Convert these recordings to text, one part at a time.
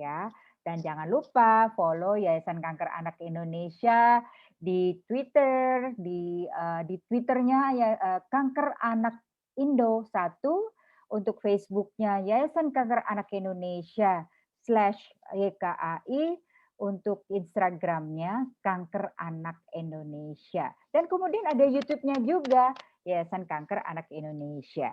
ya. Dan jangan lupa follow Yayasan Kanker Anak Indonesia di Twitter, di Twitternya ya Kanker Anak Indo 1, untuk Facebooknya Yayasan Kanker Anak Indonesia /YKAI, untuk Instagramnya Kanker Anak Indonesia. Dan kemudian ada YouTube-nya juga, Yayasan Kanker Anak Indonesia.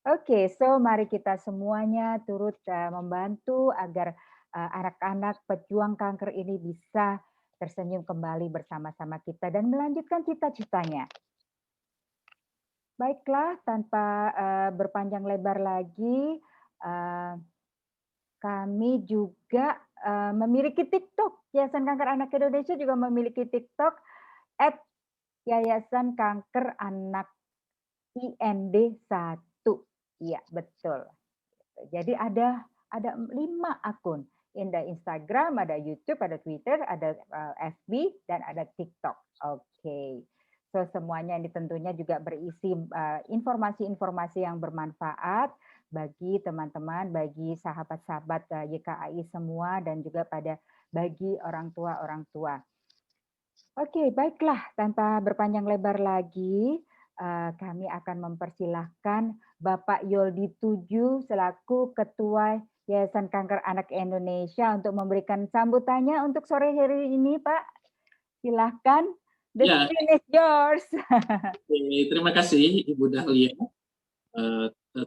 Oke, so mari kita semuanya turut membantu agar anak-anak pejuang kanker ini bisa tersenyum kembali bersama-sama kita dan melanjutkan cita-citanya. Baiklah, tanpa berpanjang lebar lagi, kami juga memiliki TikTok. Yayasan Kanker Anak Indonesia juga memiliki TikTok @Yayasan Kanker Anak IND 1. Iya, betul. Jadi ada 5 akun. Ada Instagram, ada YouTube, ada Twitter, ada FB, dan ada TikTok. Oke. So semuanya ini tentunya juga berisi informasi-informasi yang bermanfaat bagi teman-teman, bagi sahabat-sahabat YKAI semua, dan juga bagi orang tua. Oke, baiklah, tanpa berpanjang lebar lagi, kami akan mempersilahkan Bapak Yoldi Tuju selaku Ketua Yayasan Kanker Anak Indonesia untuk memberikan sambutannya untuk sore hari ini, Pak. Silahkan, the screen is yours. Terima kasih Ibu Dahlia.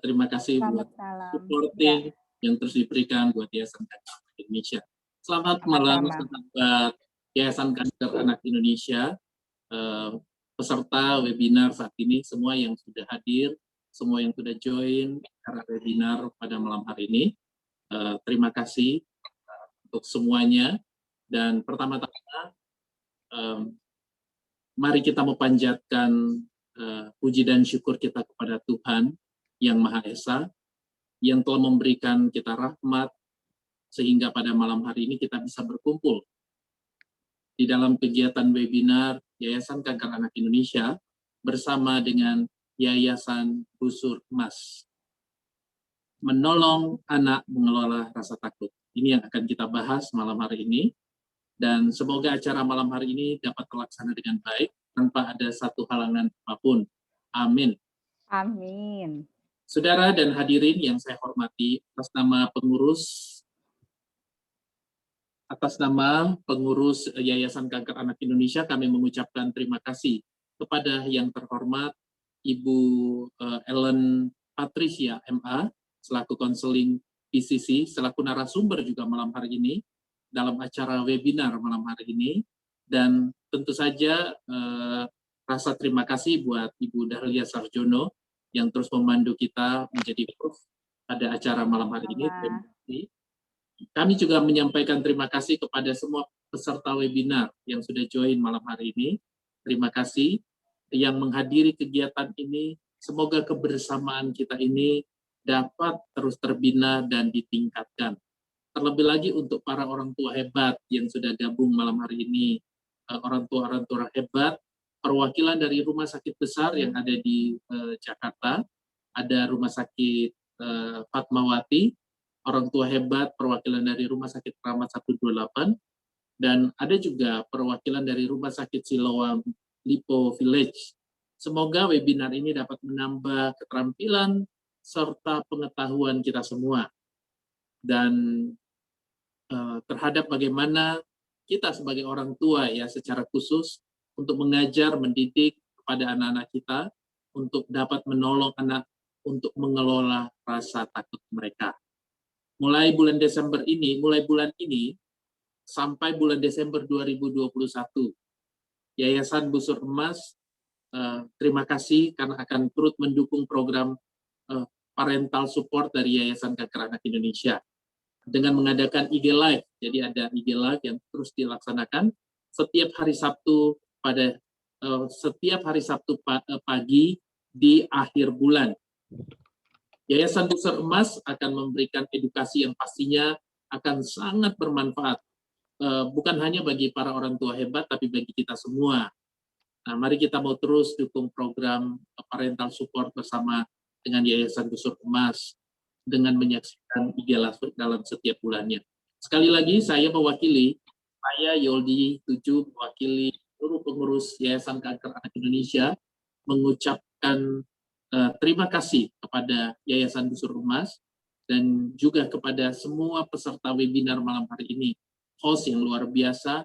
Terima kasih buat supporting yang terus diberikan buat Yayasan Kanker Anak Indonesia. Selamat malam sahabat Yayasan Kanker Anak Indonesia, peserta webinar saat ini, semua yang sudah hadir, semua yang sudah join acara webinar pada malam hari ini. Terima kasih untuk semuanya. Dan pertama-tama, mari kita memanjatkan puji dan syukur kita kepada Tuhan Yang Maha Esa, yang telah memberikan kita rahmat, sehingga pada malam hari ini kita bisa berkumpul di dalam kegiatan webinar Yayasan Kanker Anak Indonesia bersama dengan Yayasan Busur Emas. Menolong anak mengelola rasa takut. Ini yang akan kita bahas malam hari ini. Dan semoga acara malam hari ini dapat terlaksana dengan baik, tanpa ada satu halangan apapun. Amin. Amin. Saudara dan hadirin yang saya hormati, atas nama pengurus Yayasan Kanker Anak Indonesia, kami mengucapkan terima kasih kepada yang terhormat Ibu Ellen Patricia MA, selaku konseling PCC, selaku narasumber juga malam hari ini, dalam acara webinar malam hari ini. Dan tentu saja rasa terima kasih buat Ibu Dahlia Sarjono, yang terus memandu kita menjadi host pada acara malam hari ini. Terima kasih. Kami juga menyampaikan terima kasih kepada semua peserta webinar yang sudah join malam hari ini. Terima kasih yang menghadiri kegiatan ini. Semoga kebersamaan kita ini dapat terus terbina dan ditingkatkan. Terlebih lagi untuk para orang tua hebat yang sudah gabung malam hari ini. Orang tua hebat, perwakilan dari rumah sakit besar yang ada di Jakarta. Ada Rumah Sakit Fatmawati, orang tua hebat perwakilan dari Rumah Sakit Keramat 128, dan ada juga perwakilan dari Rumah Sakit Siloam Lipo Village. Semoga webinar ini dapat menambah keterampilan serta pengetahuan kita semua, dan terhadap bagaimana kita sebagai orang tua ya secara khusus untuk mengajar, mendidik kepada anak-anak kita untuk dapat menolong anak untuk mengelola rasa takut mereka. Mulai bulan ini sampai bulan Desember 2021, Yayasan Busur Emas terima kasih karena akan turut mendukung program parental support dari Yayasan Kanker Anak Indonesia dengan mengadakan IG Live. Jadi ada IG Live yang terus dilaksanakan setiap hari Sabtu pagi di akhir bulan. Yayasan Busur Emas akan memberikan edukasi yang pastinya akan sangat bermanfaat, bukan hanya bagi para orang tua hebat, tapi bagi kita semua. Nah, mari kita mau terus dukung program parental support bersama dengan Yayasan Busur Emas dengan menyaksikan IG Live dalam setiap bulannya. Sekali lagi saya Yoldi Tuju mewakili seluruh pengurus Yayasan Kanker Anak Indonesia mengucapkan terima kasih kepada Yayasan Busur Emas dan juga kepada semua peserta webinar malam hari ini. Host yang luar biasa,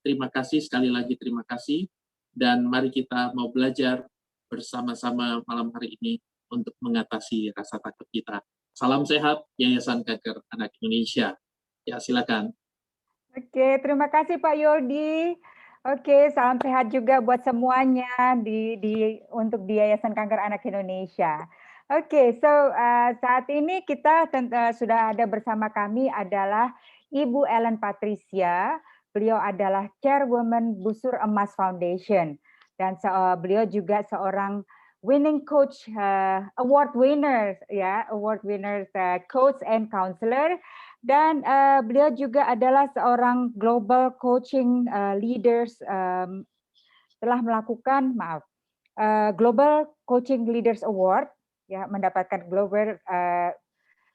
terima kasih sekali lagi, terima kasih. Dan mari kita mau belajar bersama-sama malam hari ini untuk mengatasi rasa takut kita. Salam sehat, Yayasan Kanker Anak Indonesia. Ya, silakan. Oke, terima kasih Pak Yoldi. Oke, salam sehat juga buat semuanya untuk di Yayasan Kanker Anak Indonesia. Oke, saat ini kita sudah ada bersama kami adalah Ibu Ellen Patricia. Beliau adalah Chairwoman Busur Emas Foundation dan beliau juga seorang winning coach, award winners coach and counselor. Dan beliau juga adalah seorang global coaching leaders, telah melakukan Global Coaching Leaders Award, ya, mendapatkan Global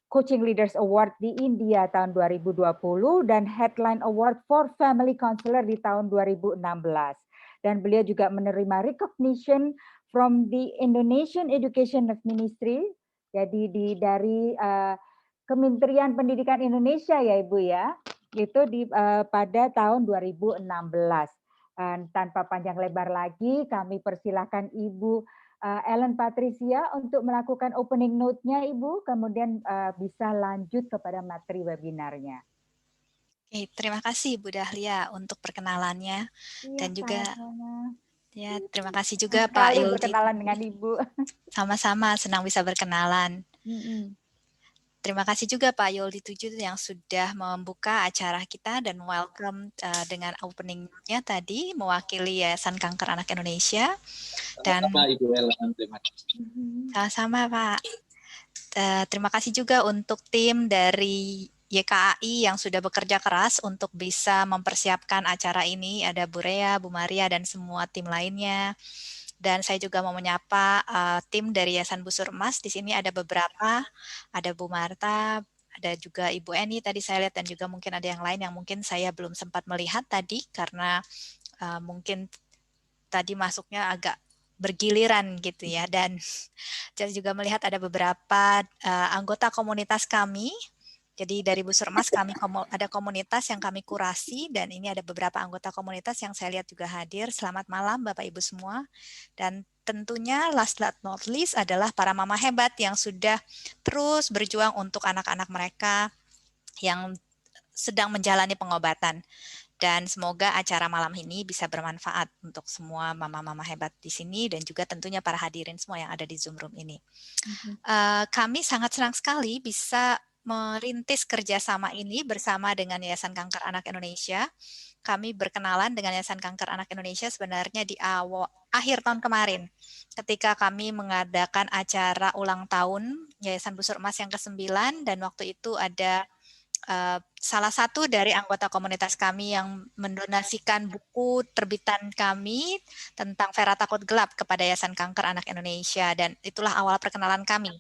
Coaching Leaders Award di India tahun 2020 dan Headline Award for Family Counselor di tahun 2016. Dan beliau juga menerima recognition from the Indonesian Education Ministry, jadi dari Kementerian Pendidikan Indonesia ya Ibu ya, itu pada tahun 2016. Dan tanpa panjang lebar lagi, kami persilahkan Ibu Ellen Patricia untuk melakukan opening note-nya Ibu, kemudian bisa lanjut kepada materi webinarnya. Oke, terima kasih Bu Dahlia untuk perkenalannya dan juga ya terima kasih juga Pak Yoldi berkenalan dengan Ibu. Sama-sama, senang bisa berkenalan. Terima kasih juga Pak Yoldi Tuju yang sudah membuka acara kita dan welcome dengan opening-nya tadi mewakili Yayasan Kanker Anak Indonesia. Dan Ibu Ellen, terima kasih. Sama-sama Pak. Terima kasih juga untuk tim dari YKAI yang sudah bekerja keras untuk bisa mempersiapkan acara ini. Ada Bu Rea, Bu Maria, dan semua tim lainnya. Dan saya juga mau menyapa tim dari Yayasan Busur Emas. Di sini ada beberapa, ada Bu Marta, ada juga Ibu Eni tadi saya lihat, dan juga mungkin ada yang lain yang mungkin saya belum sempat melihat tadi karena mungkin tadi masuknya agak bergiliran gitu ya. Dan saya juga melihat ada beberapa anggota komunitas kami. Jadi dari Busur Emas kami ada komunitas yang kami kurasi dan ini ada beberapa anggota komunitas yang saya lihat juga hadir. Selamat malam Bapak Ibu semua. Dan tentunya last but not least adalah para mama hebat yang sudah terus berjuang untuk anak-anak mereka yang sedang menjalani pengobatan. Dan semoga acara malam ini bisa bermanfaat untuk semua mama-mama hebat di sini dan juga tentunya para hadirin semua yang ada di Zoom Room ini. Kami sangat senang sekali bisa merintis kerjasama ini bersama dengan Yayasan Kanker Anak Indonesia. Kami berkenalan dengan Yayasan Kanker Anak Indonesia sebenarnya di akhir tahun kemarin ketika kami mengadakan acara ulang tahun Yayasan Busur Emas yang ke-9 dan waktu itu ada salah satu dari anggota komunitas kami yang mendonasikan buku terbitan kami tentang Vera Takut Gelap kepada Yayasan Kanker Anak Indonesia dan itulah awal perkenalan kami.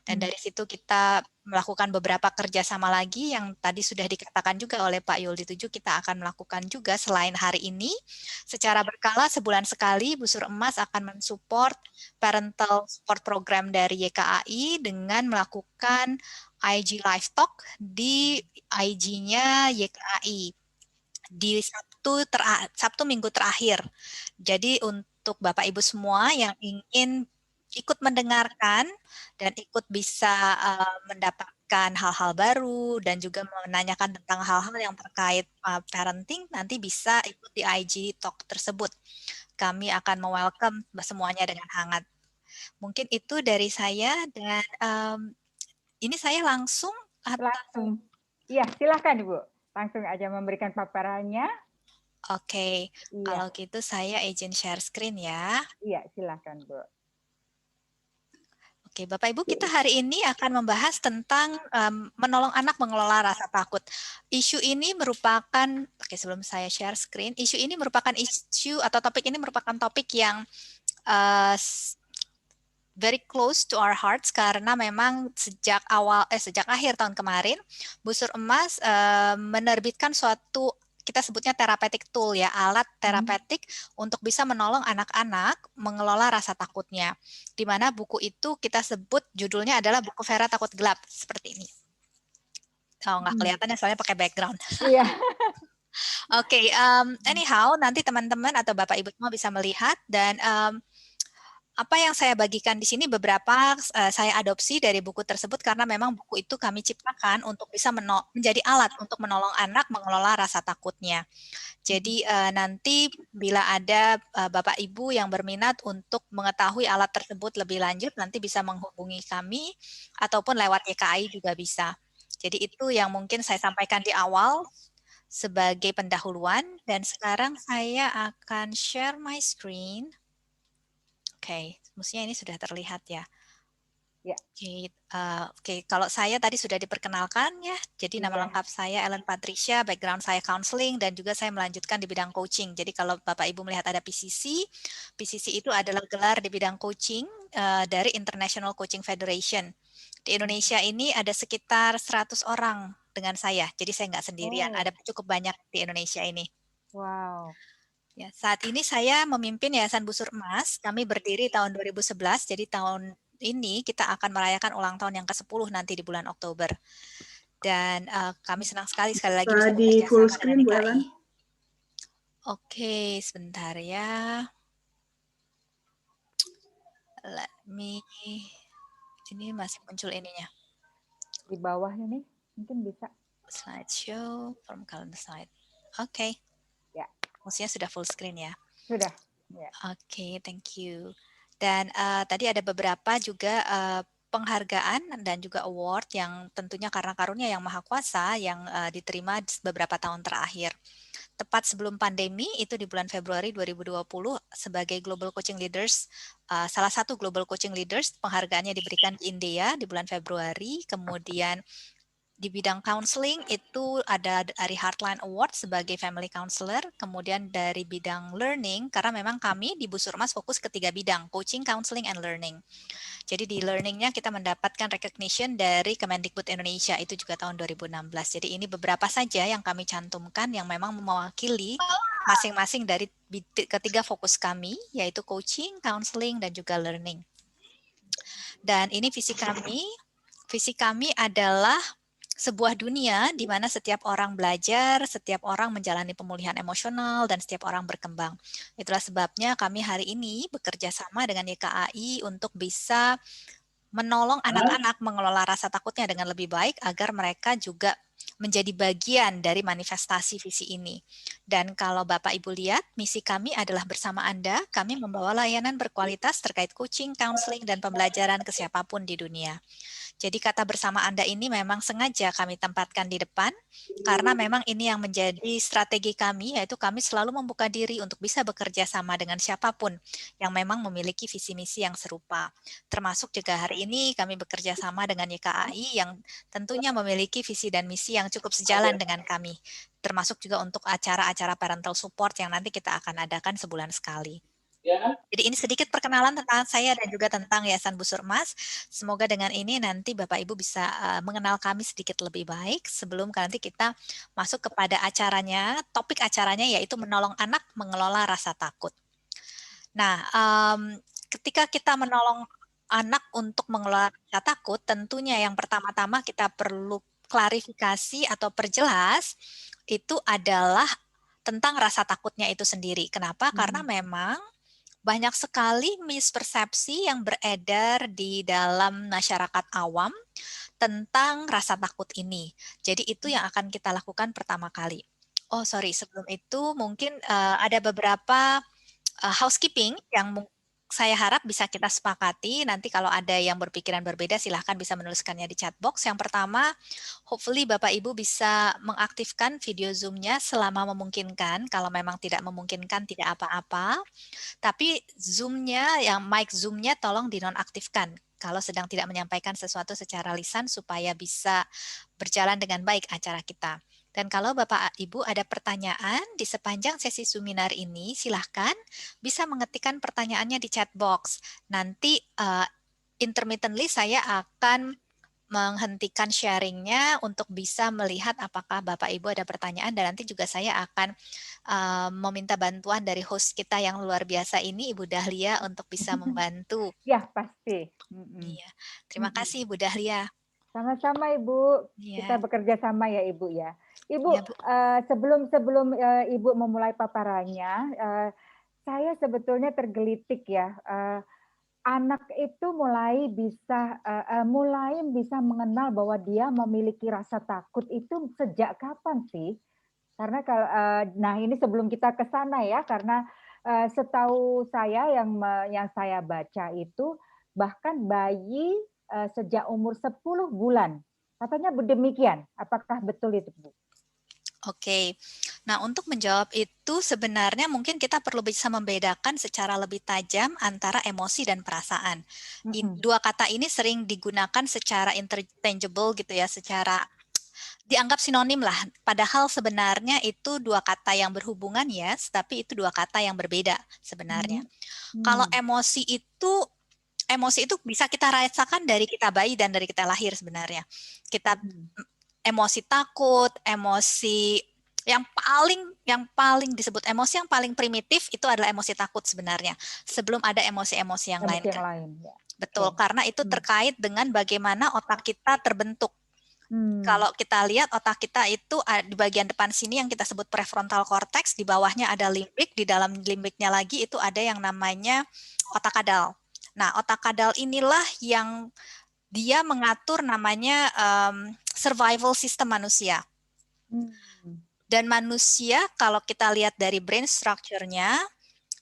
Dan dari situ kita melakukan beberapa kerjasama lagi yang tadi sudah dikatakan juga oleh Pak Yoldi Tuju, kita akan melakukan juga selain hari ini. Secara berkala sebulan sekali Busur Emas akan mensupport parental support program dari YKAI dengan melakukan IG Live Talk di IG-nya YKAI di Sabtu minggu terakhir. Jadi untuk Bapak Ibu semua yang ingin ikut mendengarkan dan ikut bisa mendapatkan hal-hal baru dan juga menanyakan tentang hal-hal yang terkait parenting, nanti bisa ikut di IG Talk tersebut. Kami akan welcome semuanya dengan hangat. Mungkin itu dari saya dan ini saya langsung. Iya, silakan Ibu. Langsung aja memberikan paparannya. Oke, kalau gitu saya izin share screen ya. Iya, silakan Bu. Oke, Bapak Ibu, kita hari ini akan membahas tentang menolong anak mengelola rasa takut. Isu ini merupakan, sebelum saya share screen, isu ini merupakan isu atau topik ini merupakan topik yang very close to our hearts karena memang sejak akhir tahun kemarin Busur Emas menerbitkan suatu, kita sebutnya therapeutic tool ya, alat terapeutik untuk bisa menolong anak-anak mengelola rasa takutnya. Di mana buku itu kita sebut judulnya adalah buku Vera Takut Gelap, seperti ini. Oh, nggak kelihatannya soalnya pakai background. Iya. Oke, anyhow nanti teman-teman atau Bapak Ibu semua bisa melihat, dan apa yang saya bagikan di sini beberapa saya adopsi dari buku tersebut karena memang buku itu kami ciptakan untuk bisa menjadi alat untuk menolong anak mengelola rasa takutnya. Jadi nanti bila ada Bapak Ibu yang berminat untuk mengetahui alat tersebut lebih lanjut, nanti bisa menghubungi kami ataupun lewat YKAI juga bisa. Jadi itu yang mungkin saya sampaikan di awal sebagai pendahuluan, dan sekarang saya akan share my screen. Oke, mestinya ini sudah terlihat ya. Ya. Oke, kalau saya tadi sudah diperkenalkan ya. Jadi nama lengkap saya Ellen Patricia, background saya counseling, dan juga saya melanjutkan di bidang coaching. Jadi kalau Bapak Ibu melihat ada PCC, PCC itu adalah gelar di bidang coaching dari International Coaching Federation. Di Indonesia ini ada sekitar 100 orang dengan saya. Jadi saya nggak sendirian, ada cukup banyak di Indonesia ini. Wow. Ya, saat ini saya memimpin Yayasan Busur Emas. Kami berdiri tahun 2011, jadi tahun ini kita akan merayakan ulang tahun yang ke-10 nanti di bulan Oktober. Dan kami senang sekali lagi bisa bekerja full sama screen, dengan Bu Ellen. YKAI. Oke, sebentar ya. Let me, ini masih muncul ininya. Di bawah ini mungkin bisa. Slideshow from calendar slide. Oke. Ya. Maksudnya sudah full screen ya? Sudah. Ya. Oke, thank you. Dan tadi ada beberapa juga penghargaan dan juga award yang tentunya karena karunia yang maha kuasa yang diterima beberapa tahun terakhir. Tepat sebelum pandemi, itu di bulan Februari 2020 sebagai Global Coaching Leaders, salah satu Global Coaching Leaders, penghargaannya diberikan di India di bulan Februari. Kemudian di bidang counseling itu ada dari Heartline Award sebagai family counselor, kemudian dari bidang learning, karena memang kami di Busur Emas fokus ke 3 bidang, coaching, counseling, and learning. Jadi di learningnya kita mendapatkan recognition dari Kemendikbud Indonesia, itu juga tahun 2016. Jadi ini beberapa saja yang kami cantumkan yang memang mewakili masing-masing dari ketiga fokus kami, yaitu coaching, counseling, dan juga learning. Dan ini visi kami adalah sebuah dunia di mana setiap orang belajar, setiap orang menjalani pemulihan emosional, dan setiap orang berkembang. Itulah sebabnya kami hari ini bekerja sama dengan YKAI untuk bisa menolong anak-anak mengelola rasa takutnya dengan lebih baik agar mereka juga menjadi bagian dari manifestasi visi ini. Dan kalau Bapak Ibu lihat, misi kami adalah bersama Anda, kami membawa layanan berkualitas terkait coaching, counseling, dan pembelajaran ke siapapun di dunia. Jadi kata bersama Anda ini memang sengaja kami tempatkan di depan, karena memang ini yang menjadi strategi kami, yaitu kami selalu membuka diri untuk bisa bekerja sama dengan siapapun yang memang memiliki visi misi yang serupa. Termasuk juga hari ini kami bekerja sama dengan YKAI yang tentunya memiliki visi dan misi yang cukup sejalan dengan kami, termasuk juga untuk acara-acara parental support yang nanti kita akan adakan sebulan sekali. Jadi ini sedikit perkenalan tentang saya dan juga tentang Yayasan Busur Emas. Semoga dengan ini nanti Bapak Ibu bisa mengenal kami sedikit lebih baik sebelum nanti kita masuk kepada acaranya, topik acaranya yaitu menolong anak mengelola rasa takut. Nah, ketika kita menolong anak untuk mengelola rasa takut, tentunya yang pertama-tama kita perlu klarifikasi atau perjelas itu adalah tentang rasa takutnya itu sendiri. Kenapa? Karena memang banyak sekali mispersepsi yang beredar di dalam masyarakat awam tentang rasa takut ini. Jadi itu yang akan kita lakukan pertama kali. Oh sorry, sebelum itu mungkin ada beberapa housekeeping yang saya harap bisa kita sepakati. Nanti kalau ada yang berpikiran berbeda silahkan bisa menuliskannya di chat box. Yang pertama, hopefully Bapak Ibu bisa mengaktifkan video Zoom-nya selama memungkinkan. Kalau memang tidak memungkinkan tidak apa-apa. Tapi Zoom-nya, yang mic Zoom-nya tolong dinonaktifkan kalau sedang tidak menyampaikan sesuatu secara lisan supaya bisa berjalan dengan baik acara kita. Dan kalau Bapak Ibu ada pertanyaan di sepanjang sesi seminar ini, silahkan bisa mengetikkan pertanyaannya di chat box. Nanti intermittently saya akan menghentikan sharingnya untuk bisa melihat apakah Bapak Ibu ada pertanyaan, dan nanti juga saya akan meminta bantuan dari host kita yang luar biasa ini, Ibu Dahlia, untuk bisa membantu. Ya, pasti. Iya. Terima kasih Ibu Dahlia. Sama-sama Ibu. Kita Iya. bekerja sama ya Ibu ya. Ibu, Iya, Bu. sebelum Ibu memulai paparannya, saya sebetulnya tergelitik ya. Anak itu mulai bisa mengenal bahwa dia memiliki rasa takut itu sejak kapan sih? Karena kalau nah ini sebelum kita ke sana ya, karena setahu saya yang saya baca itu bahkan bayi sejak umur 10 bulan. Katanya demikian. Apakah betul itu, Bu? Oke, nah untuk menjawab itu sebenarnya mungkin kita perlu bisa membedakan secara lebih tajam antara emosi dan perasaan. Dua kata ini sering digunakan secara interchangeable gitu ya, secara dianggap sinonim lah. Padahal sebenarnya itu dua kata yang berhubungan ya, tapi itu dua kata yang berbeda sebenarnya. Kalau emosi itu bisa kita rasakan dari kita bayi dan dari kita lahir sebenarnya. Kita emosi takut, emosi yang paling disebut emosi yang paling primitif itu adalah emosi takut sebenarnya. Sebelum ada emosi-emosi yang lain. Ya. Betul, karena itu terkait dengan bagaimana otak kita terbentuk. Kalau kita lihat otak kita itu di bagian depan sini yang kita sebut prefrontal cortex, di bawahnya ada limbik, di dalam limbiknya lagi itu ada yang namanya otak kadal. Nah, otak kadal inilah yang dia mengatur namanya survival system manusia. Dan manusia kalau kita lihat dari brain structure-nya,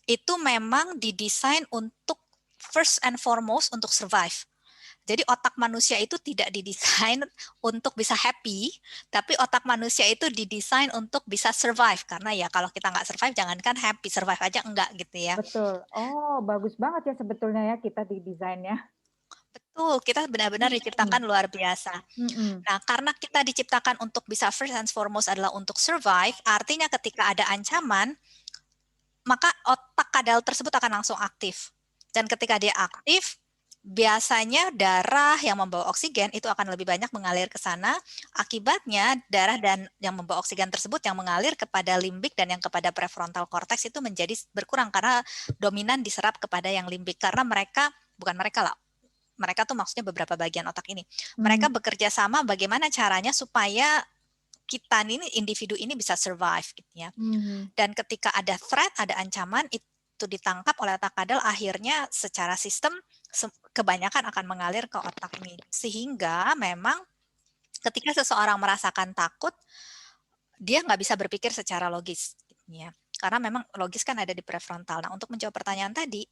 itu memang didesain untuk first and foremost untuk survive. Jadi otak manusia itu tidak didesain untuk bisa happy, tapi otak manusia itu didesain untuk bisa survive. Karena ya kalau kita nggak survive, jangankan happy, survive aja enggak gitu ya. Betul. Oh, bagus banget ya sebetulnya ya kita didesainnya. Betul, kita benar-benar diciptakan luar biasa. Nah, karena kita diciptakan untuk bisa first and foremost adalah untuk survive, artinya ketika ada ancaman, maka otak kadal tersebut akan langsung aktif. Dan ketika dia aktif, biasanya darah yang membawa oksigen itu akan lebih banyak mengalir ke sana. Akibatnya darah dan yang membawa oksigen tersebut yang mengalir kepada limbik dan yang kepada prefrontal cortex itu menjadi berkurang karena dominan diserap kepada yang limbik. Karena mereka tuh maksudnya beberapa bagian otak ini. Mereka bekerja sama bagaimana caranya supaya kita ini individu ini bisa survive gitu ya. Dan ketika ada threat, ada ancaman itu ditangkap oleh otak kadal, akhirnya secara sistem kebanyakan akan mengalir ke otak ini. Sehingga memang ketika seseorang merasakan takut, dia nggak bisa berpikir secara logis gitu ya. Karena memang logis kan ada di prefrontal. Nah, untuk menjawab pertanyaan tadi,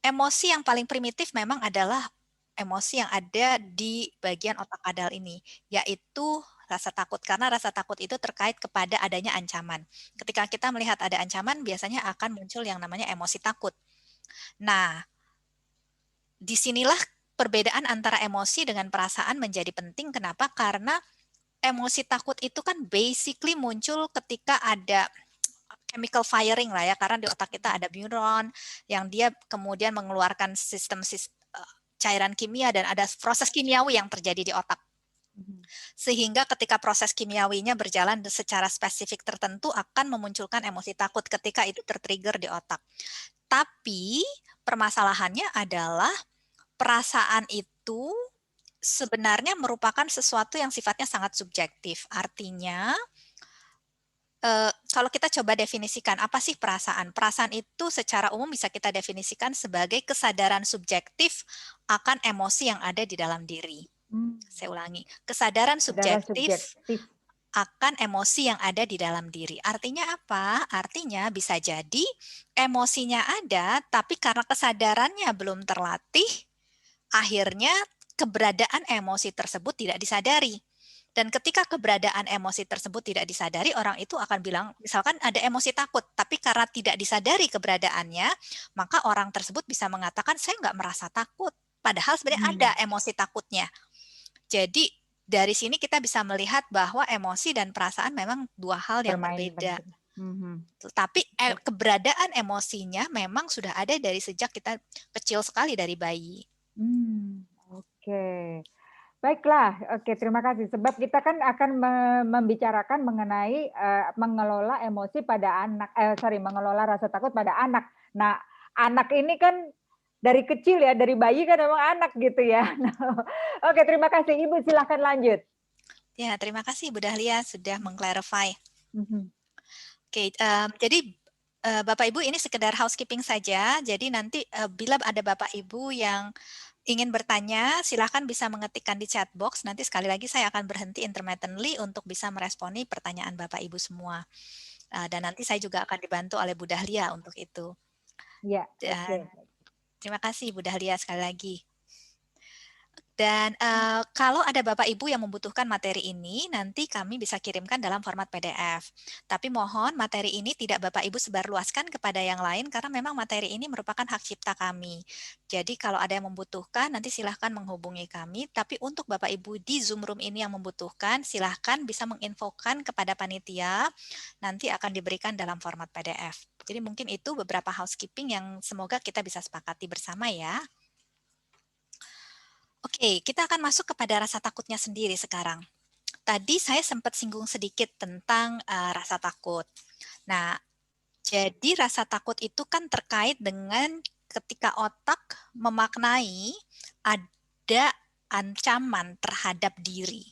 emosi yang paling primitif memang adalah emosi yang ada di bagian otak kadal ini, yaitu rasa takut. Karena rasa takut itu terkait kepada adanya ancaman. Ketika kita melihat ada ancaman, biasanya akan muncul yang namanya emosi takut. Nah, disinilah perbedaan antara emosi dengan perasaan menjadi penting. Kenapa? Karena emosi takut itu kan basically muncul ketika ada chemical firing lah ya, karena di otak kita ada neuron yang dia kemudian mengeluarkan sistem cairan kimia dan ada proses kimiawi yang terjadi di otak. Sehingga ketika proses kimiawinya berjalan secara spesifik tertentu akan memunculkan emosi takut ketika itu tertrigger di otak. Tapi permasalahannya adalah perasaan itu sebenarnya merupakan sesuatu yang sifatnya sangat subjektif. Artinya kalau kita coba definisikan apa sih perasaan? Perasaan itu secara umum bisa kita definisikan sebagai kesadaran subjektif akan emosi yang ada di dalam diri. Saya ulangi, kesadaran subjektif akan emosi yang ada di dalam diri. Artinya apa? Artinya bisa jadi emosinya ada, tapi karena kesadarannya belum terlatih, akhirnya keberadaan emosi tersebut tidak disadari. Dan ketika keberadaan emosi tersebut tidak disadari, orang itu akan bilang, misalkan ada emosi takut, tapi karena tidak disadari keberadaannya, maka orang tersebut bisa mengatakan, saya nggak merasa takut. Padahal sebenarnya ada emosi takutnya. Jadi dari sini kita bisa melihat bahwa emosi dan perasaan memang dua hal yang berbeda. Tapi keberadaan emosinya memang sudah ada dari sejak kita kecil sekali, dari bayi. Oke. Baiklah, oke, terima kasih. Sebab kita kan akan membicarakan mengenai mengelola emosi pada anak, mengelola rasa takut pada anak. Nah, anak ini kan dari kecil ya, dari bayi kan memang anak gitu ya. Oke, terima kasih Ibu, silahkan lanjut. Ya, terima kasih Bu Dahlia sudah mengclarify. Mhm. Oke, jadi Bapak Ibu ini sekedar housekeeping saja. Jadi nanti bila ada Bapak Ibu yang ingin bertanya, silahkan bisa mengetikkan di chat box. Nanti sekali lagi saya akan berhenti intermittently untuk bisa meresponi pertanyaan Bapak Ibu semua. Dan nanti saya juga akan dibantu oleh Bu Dahlia untuk itu. Ya, oke. Dan terima kasih Bu Dahlia sekali lagi. Dan kalau ada Bapak Ibu yang membutuhkan materi ini, nanti kami bisa kirimkan dalam format PDF. Tapi mohon materi ini tidak Bapak Ibu sebarluaskan kepada yang lain karena memang materi ini merupakan hak cipta kami. Jadi kalau ada yang membutuhkan, nanti silahkan menghubungi kami. Tapi untuk Bapak Ibu di Zoom Room ini yang membutuhkan, silahkan bisa menginfokan kepada panitia, nanti akan diberikan dalam format PDF. Jadi mungkin itu beberapa housekeeping yang semoga kita bisa sepakati bersama ya. Oke, kita akan masuk kepada rasa takutnya sendiri sekarang. Tadi saya sempat singgung sedikit tentang rasa takut. Nah, jadi rasa takut itu kan terkait dengan ketika otak memaknai ada ancaman terhadap diri.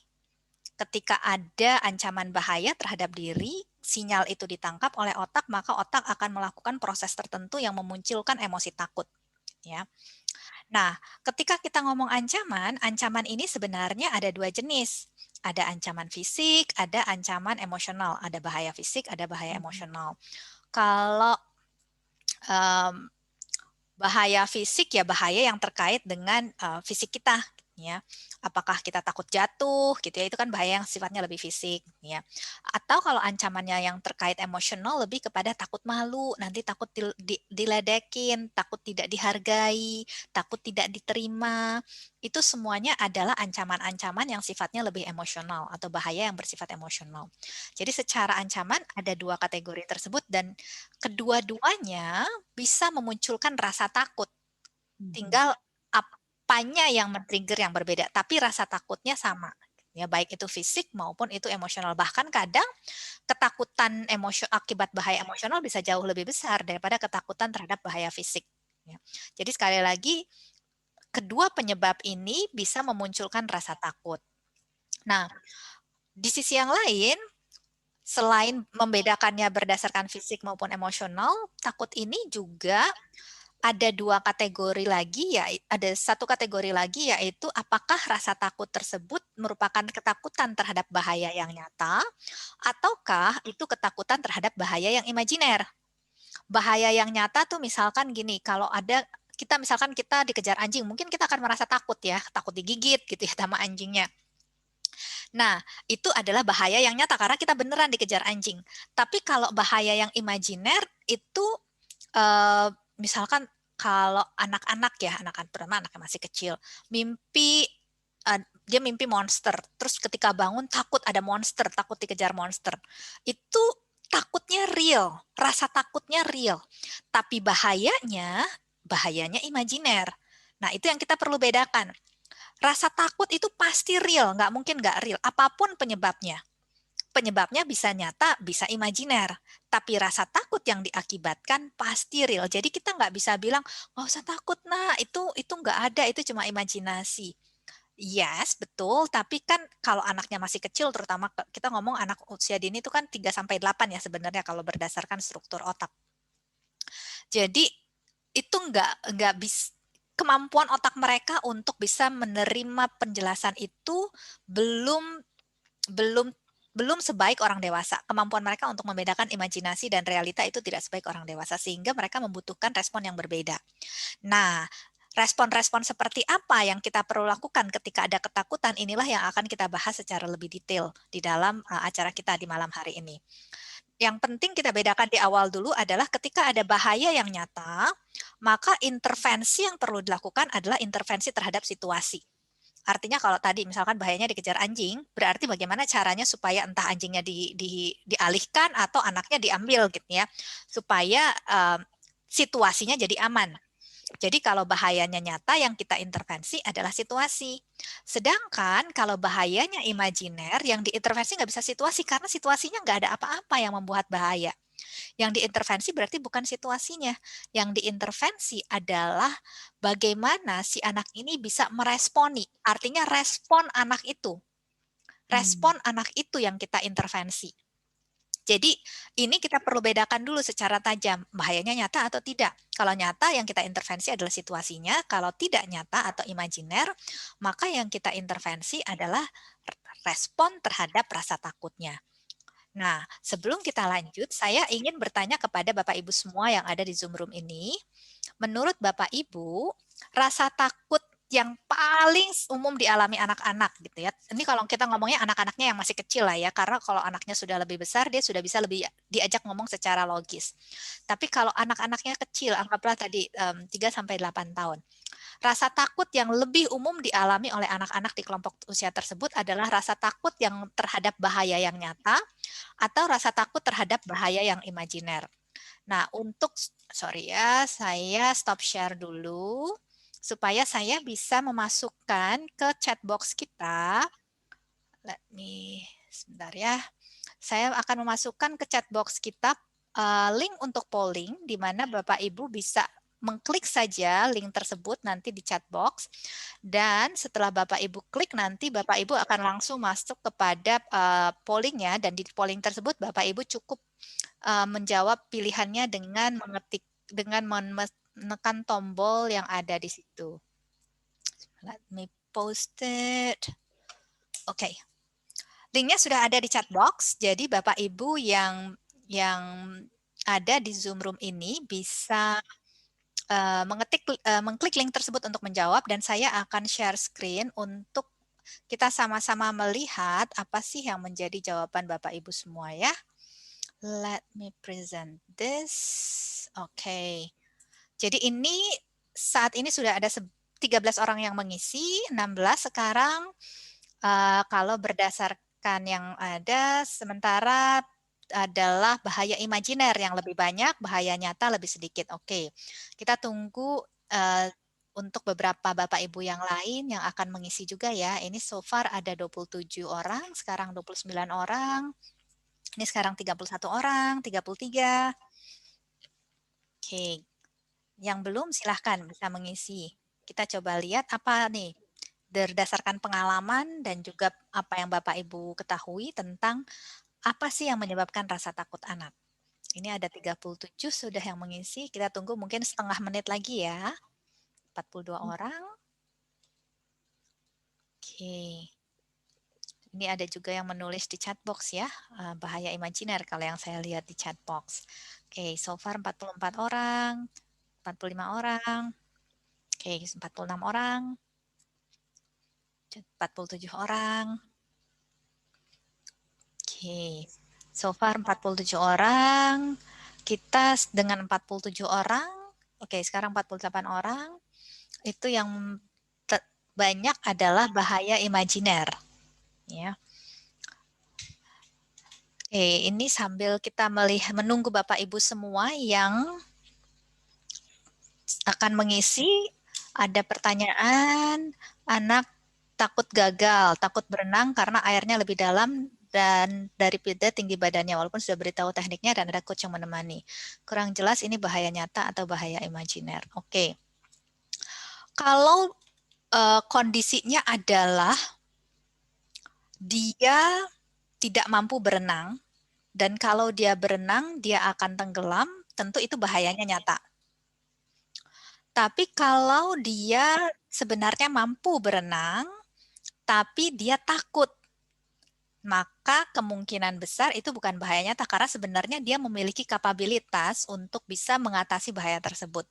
Ketika ada ancaman bahaya terhadap diri, sinyal itu ditangkap oleh otak, maka otak akan melakukan proses tertentu yang memunculkan emosi takut. Ya. Nah, ketika kita ngomong ancaman, ancaman ini sebenarnya ada dua jenis. Ada ancaman fisik, ada ancaman emosional. Ada bahaya fisik, ada bahaya emosional. Kalau bahaya fisik ya bahaya yang terkait dengan fisik kita. Ya, apakah kita takut jatuh gitu ya, itu kan bahaya yang sifatnya lebih fisik ya. Atau kalau ancamannya yang terkait emosional lebih kepada takut malu, nanti takut diledekin, takut tidak dihargai, takut tidak diterima. Itu semuanya adalah ancaman-ancaman yang sifatnya lebih emosional atau bahaya yang bersifat emosional. Jadi secara ancaman ada dua kategori tersebut dan kedua-duanya bisa memunculkan rasa takut. Tinggal apanya yang men-trigger yang berbeda, tapi rasa takutnya sama. Ya, baik itu fisik maupun itu emosional. Bahkan kadang ketakutan akibat bahaya emosional bisa jauh lebih besar daripada ketakutan terhadap bahaya fisik. Ya. Jadi sekali lagi, kedua penyebab ini bisa memunculkan rasa takut. Nah, di sisi yang lain, selain membedakannya berdasarkan fisik maupun emosional, takut ini juga ada dua kategori lagi ya, ada satu kategori lagi yaitu apakah rasa takut tersebut merupakan ketakutan terhadap bahaya yang nyata ataukah itu ketakutan terhadap bahaya yang imajiner. Bahaya yang nyata tuh misalkan gini, kalau ada misalkan kita dikejar anjing, mungkin kita akan merasa takut ya, takut digigit gitu ya sama anjingnya. Nah, itu adalah bahaya yang nyata karena kita beneran dikejar anjing. Tapi kalau bahaya yang imajiner itu misalkan kalau anak-anak ya, terutama anak yang masih kecil, dia mimpi monster, terus ketika bangun takut ada monster, takut dikejar monster. Itu takutnya real, rasa takutnya real. Tapi bahayanya imajiner. Nah, itu yang kita perlu bedakan. Rasa takut itu pasti real, nggak mungkin nggak real, apapun penyebabnya. Penyebabnya bisa nyata, bisa imajiner. Tapi rasa takut yang diakibatkan pasti real. Jadi kita nggak bisa bilang, nggak usah takut, nah itu nggak ada, itu cuma imajinasi. Yes, betul. Tapi kan kalau anaknya masih kecil, terutama kita ngomong anak usia dini itu kan 3-8 ya sebenarnya kalau berdasarkan struktur otak. Jadi itu nggak bisa, kemampuan otak mereka untuk bisa menerima penjelasan itu belum sebaik orang dewasa. Kemampuan mereka untuk membedakan imajinasi dan realita itu tidak sebaik orang dewasa, sehingga mereka membutuhkan respon yang berbeda. Nah, respon-respon seperti apa yang kita perlu lakukan ketika ada ketakutan, inilah yang akan kita bahas secara lebih detail di dalam acara kita di malam hari ini. Yang penting kita bedakan di awal dulu adalah ketika ada bahaya yang nyata, maka intervensi yang perlu dilakukan adalah intervensi terhadap situasi. Artinya kalau tadi misalkan bahayanya dikejar anjing, berarti bagaimana caranya supaya entah anjingnya dialihkan atau anaknya diambil gitu ya, supaya situasinya jadi aman. Jadi kalau bahayanya nyata yang kita intervensi adalah situasi. Sedangkan kalau bahayanya imajiner yang diintervensi nggak bisa situasi karena situasinya nggak ada apa-apa yang membuat bahaya. Yang diintervensi berarti bukan situasinya. Yang diintervensi adalah bagaimana si anak ini bisa meresponi. Artinya respon anak itu. Respon anak itu yang kita intervensi. Jadi ini kita perlu bedakan dulu secara tajam, bahayanya nyata atau tidak. Kalau nyata yang kita intervensi adalah situasinya, kalau tidak nyata atau imajiner, maka yang kita intervensi adalah respon terhadap rasa takutnya. Nah, sebelum kita lanjut, saya ingin bertanya kepada Bapak Ibu semua yang ada di Zoom Room ini, menurut Bapak Ibu, rasa takut yang paling umum dialami anak-anak gitu ya. Ini kalau kita ngomongnya anak-anaknya yang masih kecil lah ya, karena kalau anaknya sudah lebih besar dia sudah bisa lebih diajak ngomong secara logis. Tapi kalau anak-anaknya kecil, anggaplah tadi 3 sampai 8 tahun. Rasa takut yang lebih umum dialami oleh anak-anak di kelompok usia tersebut adalah rasa takut yang terhadap bahaya yang nyata atau rasa takut terhadap bahaya yang imajiner. Nah, sorry ya, saya stop share dulu supaya saya bisa memasukkan ke chat box kita. Sebentar ya. Saya akan memasukkan ke chat box kita link untuk polling di mana Bapak Ibu bisa mengklik saja link tersebut nanti di chat box, dan setelah Bapak Ibu klik nanti Bapak Ibu akan langsung masuk kepada pollingnya, dan di polling tersebut Bapak Ibu cukup menjawab pilihannya dengan menekan tombol yang ada di situ. Let me post it. Oke. Linknya sudah ada di chat box, jadi Bapak Ibu yang ada di Zoom Room ini bisa mengklik link tersebut untuk menjawab, dan saya akan share screen untuk kita sama-sama melihat apa sih yang menjadi jawaban Bapak Ibu semua ya. Let me present this. Oke. Jadi ini saat ini sudah ada 13 orang yang mengisi, 16 sekarang. Kalau berdasarkan yang ada, sementara adalah bahaya imajiner yang lebih banyak, bahaya nyata lebih sedikit. Oke, kita tunggu untuk beberapa Bapak Ibu yang lain yang akan mengisi juga ya. Ini so far ada 27 orang, sekarang 29 orang. Ini sekarang 31 orang, 33. Oke, yang belum silahkan bisa mengisi. Kita coba lihat apa nih berdasarkan pengalaman dan juga apa yang Bapak Ibu ketahui tentang apa sih yang menyebabkan rasa takut anak. Ini ada 37 sudah yang mengisi, kita tunggu mungkin setengah menit lagi ya. 42 orang. Oke. Ini ada juga yang menulis di chat box ya, bahaya imajiner kalau yang saya lihat di chat box. Oke, so far 44 orang, 45 orang, oke 46 orang, 47 orang. Oke, so far 47 orang, kita dengan 47 orang, oke sekarang 48 orang, itu yang banyak adalah bahaya imajiner. Ya. Oke, ini sambil kita menunggu Bapak Ibu semua yang akan mengisi, ada pertanyaan, anak takut gagal, takut berenang karena airnya lebih dalam dan daripada tinggi badannya, walaupun sudah beritahu tekniknya dan ada coach yang menemani. Kurang jelas ini bahaya nyata atau bahaya imajiner. Oke. Kalau kondisinya adalah dia tidak mampu berenang, dan kalau dia berenang, dia akan tenggelam, tentu itu bahayanya nyata. Tapi kalau dia sebenarnya mampu berenang, tapi dia takut, maka kemungkinan besar itu bukan bahaya nyata, karena sebenarnya dia memiliki kapabilitas untuk bisa mengatasi bahaya tersebut.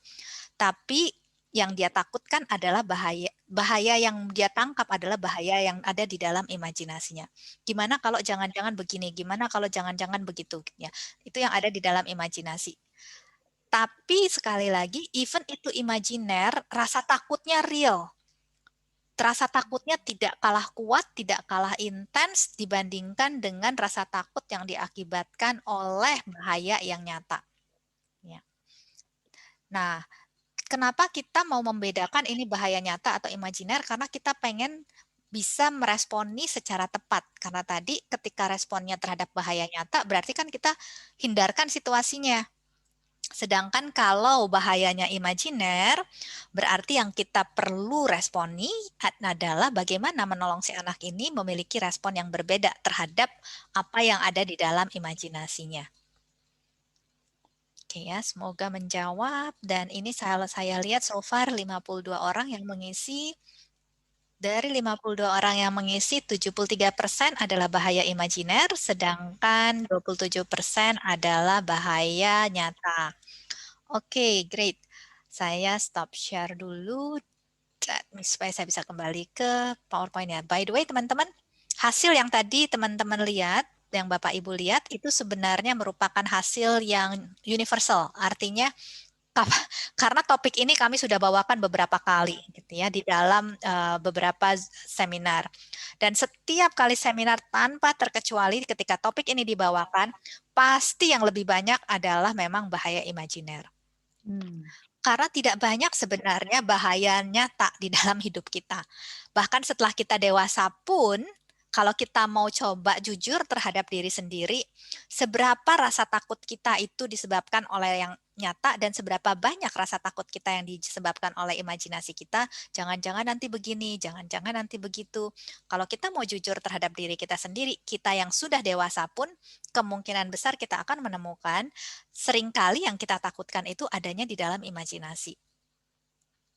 Tapi yang dia takutkan adalah bahaya yang dia tangkap adalah bahaya yang ada di dalam imajinasinya. Gimana kalau jangan-jangan begini, gimana kalau jangan-jangan begitu, ya. Itu yang ada di dalam imajinasi. Tapi sekali lagi, even itu imajiner, rasa takutnya real. Rasa takutnya tidak kalah kuat, tidak kalah intens dibandingkan dengan rasa takut yang diakibatkan oleh bahaya yang nyata. Ya. Nah, Kenapa kita mau membedakan ini bahaya nyata atau imajiner? Karena kita pengen bisa meresponi secara tepat. Karena tadi ketika responnya terhadap bahaya nyata, berarti kan kita hindarkan situasinya. Sedangkan kalau bahayanya imajiner, berarti yang kita perlu responi adalah bagaimana menolong si anak ini memiliki respon yang berbeda terhadap apa yang ada di dalam imajinasinya. Oke ya, semoga menjawab. Dan ini saya lihat so far 52 orang yang mengisi. Dari 52 orang yang mengisi, 73% adalah bahaya imajiner, sedangkan 27% adalah bahaya nyata. Oke, great. Saya stop share dulu supaya saya bisa kembali ke PowerPoint-nya. By the way, teman-teman, hasil yang tadi teman-teman lihat, yang Bapak Ibu lihat, itu sebenarnya merupakan hasil yang universal. Artinya, karena topik ini kami sudah bawakan beberapa kali gitu ya di dalam beberapa seminar. Dan setiap kali seminar tanpa terkecuali ketika topik ini dibawakan, pasti yang lebih banyak adalah memang bahaya imajiner. Karena tidak banyak sebenarnya bahaya nyata di dalam hidup kita. Bahkan setelah kita dewasa pun, kalau kita mau coba jujur terhadap diri sendiri, seberapa rasa takut kita itu disebabkan oleh yang nyata dan seberapa banyak rasa takut kita yang disebabkan oleh imajinasi kita, jangan-jangan nanti begini, jangan-jangan nanti begitu. Kalau kita mau jujur terhadap diri kita sendiri, kita yang sudah dewasa pun, kemungkinan besar kita akan menemukan seringkali yang kita takutkan itu adanya di dalam imajinasi.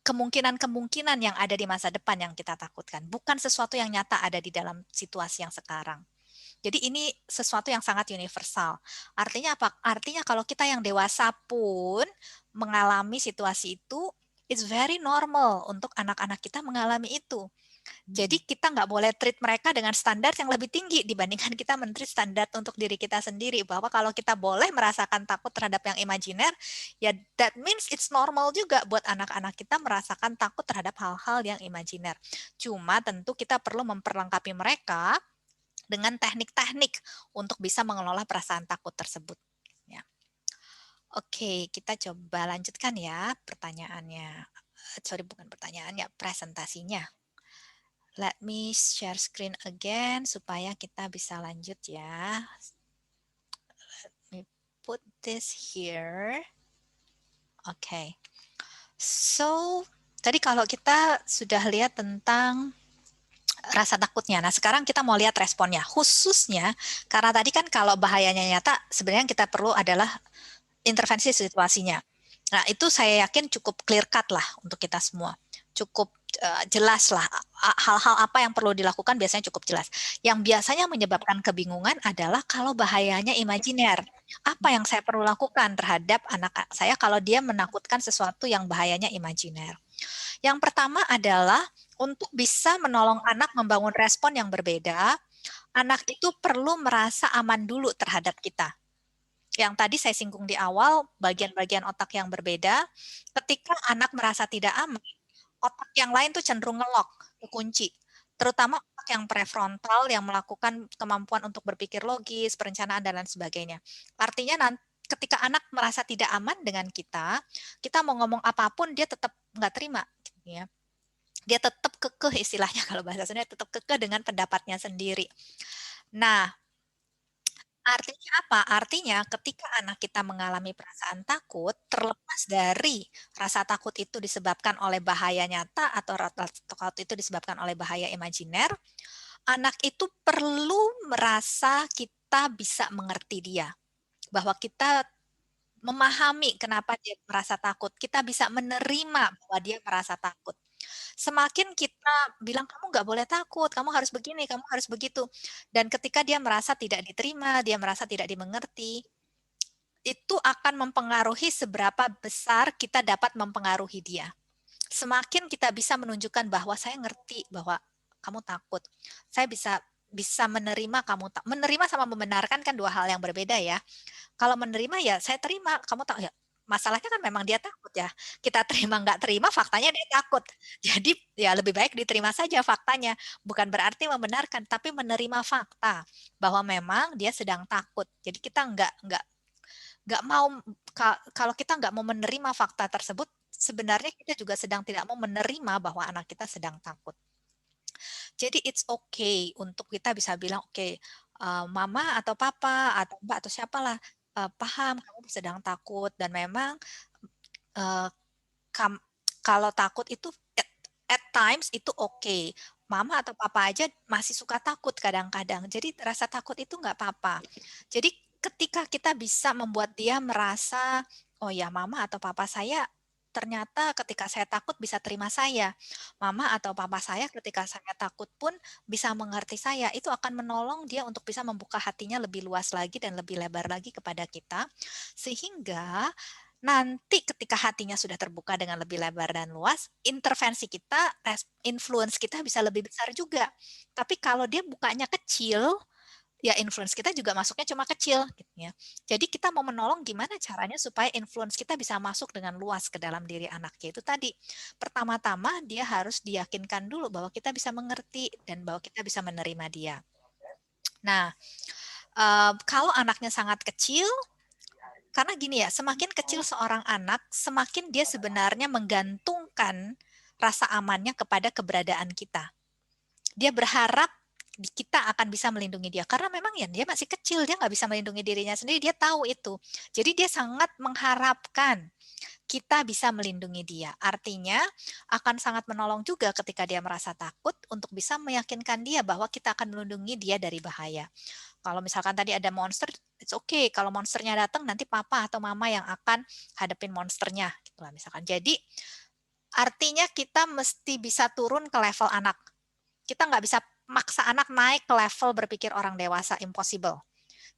Kemungkinan-kemungkinan yang ada di masa depan yang kita takutkan, bukan sesuatu yang nyata ada di dalam situasi yang sekarang. Jadi ini sesuatu yang sangat universal. Artinya apa? Artinya kalau kita yang dewasa pun mengalami situasi itu, it's very normal untuk anak-anak kita mengalami itu. Jadi kita nggak boleh treat mereka dengan standar yang lebih tinggi dibandingkan kita men-treat standar untuk diri kita sendiri. Bahwa kalau kita boleh merasakan takut terhadap yang imajiner, ya that means it's normal juga buat anak-anak kita merasakan takut terhadap hal-hal yang imajiner. Cuma tentu kita perlu memperlengkapi mereka dengan teknik-teknik untuk bisa mengelola perasaan takut tersebut. Ya. Oke, kita coba lanjutkan ya pertanyaannya. Sorry, bukan pertanyaannya, presentasinya. Let me share screen again supaya kita bisa lanjut ya. Let me put this here. Oke. So, tadi kalau kita sudah lihat tentang rasa takutnya. Nah, sekarang kita mau lihat responnya. Khususnya, karena tadi kan kalau bahayanya nyata, sebenarnya yang kita perlu adalah intervensi situasinya. Nah, itu saya yakin cukup clear cut lah untuk kita semua. Cukup jelas lah, hal-hal apa yang perlu dilakukan biasanya cukup jelas. Yang biasanya menyebabkan kebingungan adalah kalau bahayanya imajiner. Apa yang saya perlu lakukan terhadap anak saya kalau dia menakutkan sesuatu yang bahayanya imajiner? Yang pertama adalah untuk bisa menolong anak membangun respon yang berbeda, anak itu perlu merasa aman dulu terhadap kita. Yang tadi saya singgung di awal, bagian-bagian otak yang berbeda, ketika anak merasa tidak aman, otak yang lain tuh cenderung ngelok, kekunci. Terutama otak yang prefrontal yang melakukan kemampuan untuk berpikir logis, perencanaan, dan lain sebagainya. Artinya nanti ketika anak merasa tidak aman dengan kita mau ngomong apapun, dia tetap nggak terima. Ya. Dia tetap kekeh istilahnya, kalau bahasa Sunda tetap kekeh dengan pendapatnya sendiri. Nah, artinya apa? Artinya ketika anak kita mengalami perasaan takut, terlepas dari rasa takut itu disebabkan oleh bahaya nyata atau rasa takut itu disebabkan oleh bahaya imajiner, anak itu perlu merasa kita bisa mengerti dia. Bahwa kita memahami kenapa dia merasa takut, kita bisa menerima bahwa dia merasa takut. Semakin kita bilang, kamu nggak boleh takut, kamu harus begini, kamu harus begitu. Dan ketika dia merasa tidak diterima, dia merasa tidak dimengerti, itu akan mempengaruhi seberapa besar kita dapat mempengaruhi dia. Semakin kita bisa menunjukkan bahwa saya ngerti bahwa kamu takut, saya bisa menerima kamu menerima sama membenarkan kan dua hal yang berbeda ya. Kalau menerima ya saya terima kamu tak ya. Masalahnya kan memang dia takut ya. Kita terima nggak terima, faktanya dia takut. Jadi ya lebih baik diterima saja faktanya. Bukan berarti membenarkan, tapi menerima fakta bahwa memang dia sedang takut. Jadi kita nggak mau, kalau kita nggak mau menerima fakta tersebut, sebenarnya kita juga sedang tidak mau menerima bahwa anak kita sedang takut. Jadi it's okay untuk kita bisa bilang, "Oke, mama atau papa atau mbak atau siapalah, paham kamu sedang takut dan memang, eee, kam kalau takut itu at times itu oke. Mama atau papa aja masih suka takut kadang-kadang. Jadi rasa takut itu nggak apa-apa. Jadi ketika kita bisa membuat dia merasa, "Oh ya, mama atau papa saya ternyata ketika saya takut bisa terima saya. Mama atau papa saya ketika saya takut pun bisa mengerti saya." Itu akan menolong dia untuk bisa membuka hatinya lebih luas lagi dan lebih lebar lagi kepada kita. Sehingga nanti ketika hatinya sudah terbuka dengan lebih lebar dan luas, intervensi kita, influence kita bisa lebih besar juga. Tapi kalau dia bukanya kecil, ya influence kita juga masuknya cuma kecil, gitu ya. Jadi kita mau menolong gimana caranya supaya influence kita bisa masuk dengan luas ke dalam diri anaknya. Itu tadi, pertama-tama dia harus diyakinkan dulu bahwa kita bisa mengerti dan bahwa kita bisa menerima dia. Nah, kalau anaknya sangat kecil, karena gini ya, semakin kecil seorang anak, semakin dia sebenarnya menggantungkan rasa amannya kepada keberadaan kita. Dia berharap kita akan bisa melindungi dia. Karena memang ya dia masih kecil, dia nggak bisa melindungi dirinya sendiri, dia tahu itu. Jadi dia sangat mengharapkan kita bisa melindungi dia. Artinya akan sangat menolong juga ketika dia merasa takut untuk bisa meyakinkan dia bahwa kita akan melindungi dia dari bahaya. Kalau misalkan tadi ada monster, it's okay. Kalau monsternya datang, nanti papa atau mama yang akan hadapin monsternya, gitu lah misalkan. Jadi artinya kita mesti bisa turun ke level anak. Kita nggak bisa maksa anak naik ke level berpikir orang dewasa, impossible.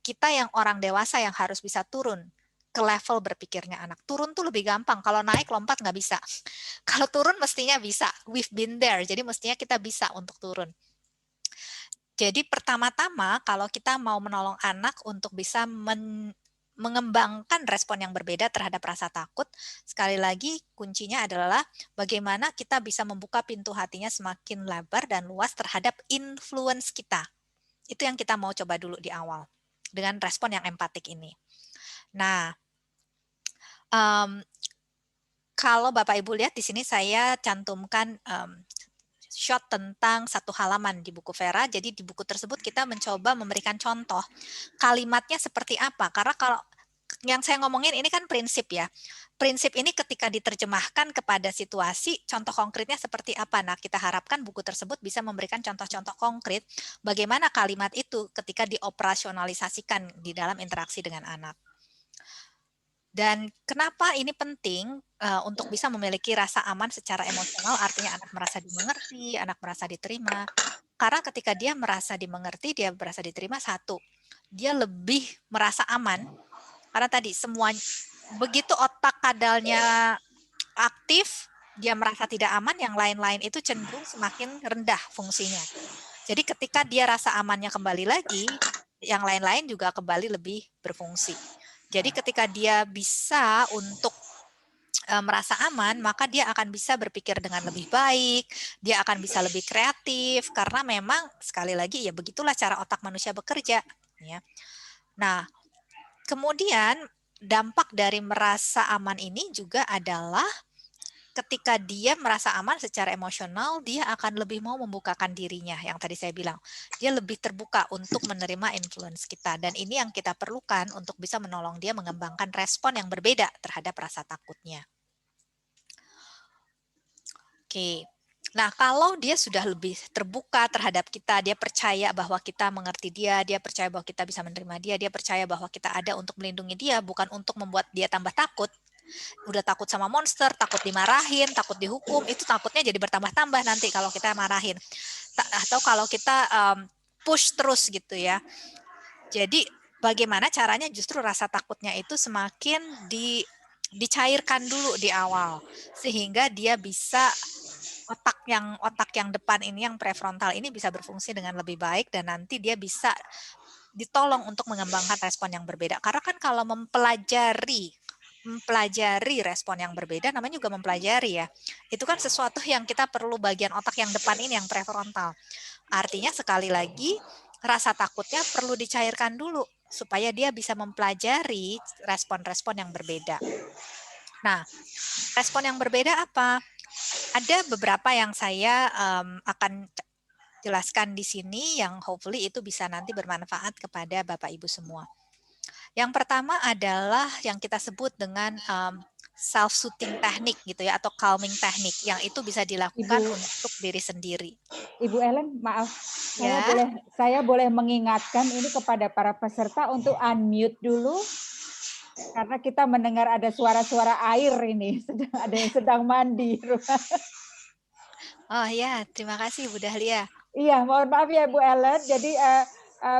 Kita yang orang dewasa yang harus bisa turun ke level berpikirnya anak. Turun tuh lebih gampang. Kalau naik lompat nggak bisa. Kalau turun mestinya bisa. We've been there. Jadi mestinya kita bisa untuk turun. Jadi pertama-tama kalau kita mau menolong anak untuk bisa mengembangkan respon yang berbeda terhadap rasa takut, sekali lagi kuncinya adalah bagaimana kita bisa membuka pintu hatinya semakin lebar dan luas terhadap influence kita. Itu yang kita mau coba dulu di awal dengan respon yang empatik ini. Nah, kalau Bapak Ibu lihat di sini saya cantumkan shot tentang satu halaman di buku Vera. Jadi di buku tersebut kita mencoba memberikan contoh kalimatnya seperti apa. Karena kalau yang saya ngomongin ini kan prinsip ya. Prinsip ini ketika diterjemahkan kepada situasi, contoh konkretnya seperti apa. Nah, kita harapkan buku tersebut bisa memberikan contoh-contoh konkret bagaimana kalimat itu ketika dioperasionalisasikan di dalam interaksi dengan anak. Dan kenapa ini penting untuk bisa memiliki rasa aman secara emosional, artinya anak merasa dimengerti, anak merasa diterima. Karena ketika dia merasa dimengerti, dia merasa diterima, satu, dia lebih merasa aman. Karena tadi semuanya, begitu otak kadalnya aktif, dia merasa tidak aman, yang lain-lain itu cenderung semakin rendah fungsinya. Jadi ketika dia rasa amannya kembali lagi, yang lain-lain juga kembali lebih berfungsi. Jadi ketika dia bisa untuk merasa aman, maka dia akan bisa berpikir dengan lebih baik, dia akan bisa lebih kreatif, karena memang sekali lagi ya begitulah cara otak manusia bekerja. Ya. Nah, kemudian dampak dari merasa aman ini juga adalah ketika dia merasa aman secara emosional, dia akan lebih mau membukakan dirinya. Yang tadi saya bilang, dia lebih terbuka untuk menerima influence kita. Dan ini yang kita perlukan untuk bisa menolong dia mengembangkan respon yang berbeda terhadap rasa takutnya. Oke. Nah, kalau dia sudah lebih terbuka terhadap kita, dia percaya bahwa kita mengerti dia, dia percaya bahwa kita bisa menerima dia, dia percaya bahwa kita ada untuk melindungi dia, bukan untuk membuat dia tambah takut. Udah takut sama monster, takut dimarahin, takut dihukum, itu takutnya jadi bertambah-tambah nanti kalau kita marahin. Atau kalau kita push terus gitu ya. Jadi bagaimana caranya justru rasa takutnya itu semakin dicairkan dulu di awal. Sehingga dia bisa otak yang depan ini, yang prefrontal ini bisa berfungsi dengan lebih baik dan nanti dia bisa ditolong untuk mengembangkan respon yang berbeda. Karena kan kalau mempelajari respon yang berbeda, namanya juga mempelajari ya. Itu kan sesuatu yang kita perlu bagian otak yang depan ini, yang prefrontal. Artinya sekali lagi, rasa takutnya perlu dicairkan dulu, supaya dia bisa mempelajari respon-respon yang berbeda. Nah, respon yang berbeda apa? Ada beberapa yang saya akan jelaskan di sini yang hopefully itu bisa nanti bermanfaat kepada Bapak Ibu semua. Yang pertama adalah yang kita sebut dengan self-soothing teknik gitu ya, atau calming teknik yang itu bisa dilakukan Ibu untuk diri sendiri. Ibu Ellen, maaf, Ya, saya boleh mengingatkan ini kepada para peserta untuk unmute dulu karena kita mendengar ada suara-suara air ini, ada yang sedang mandi. oh ya, terima kasih Bu Dahlia. Iya, mohon maaf ya Bu Ellen. Jadi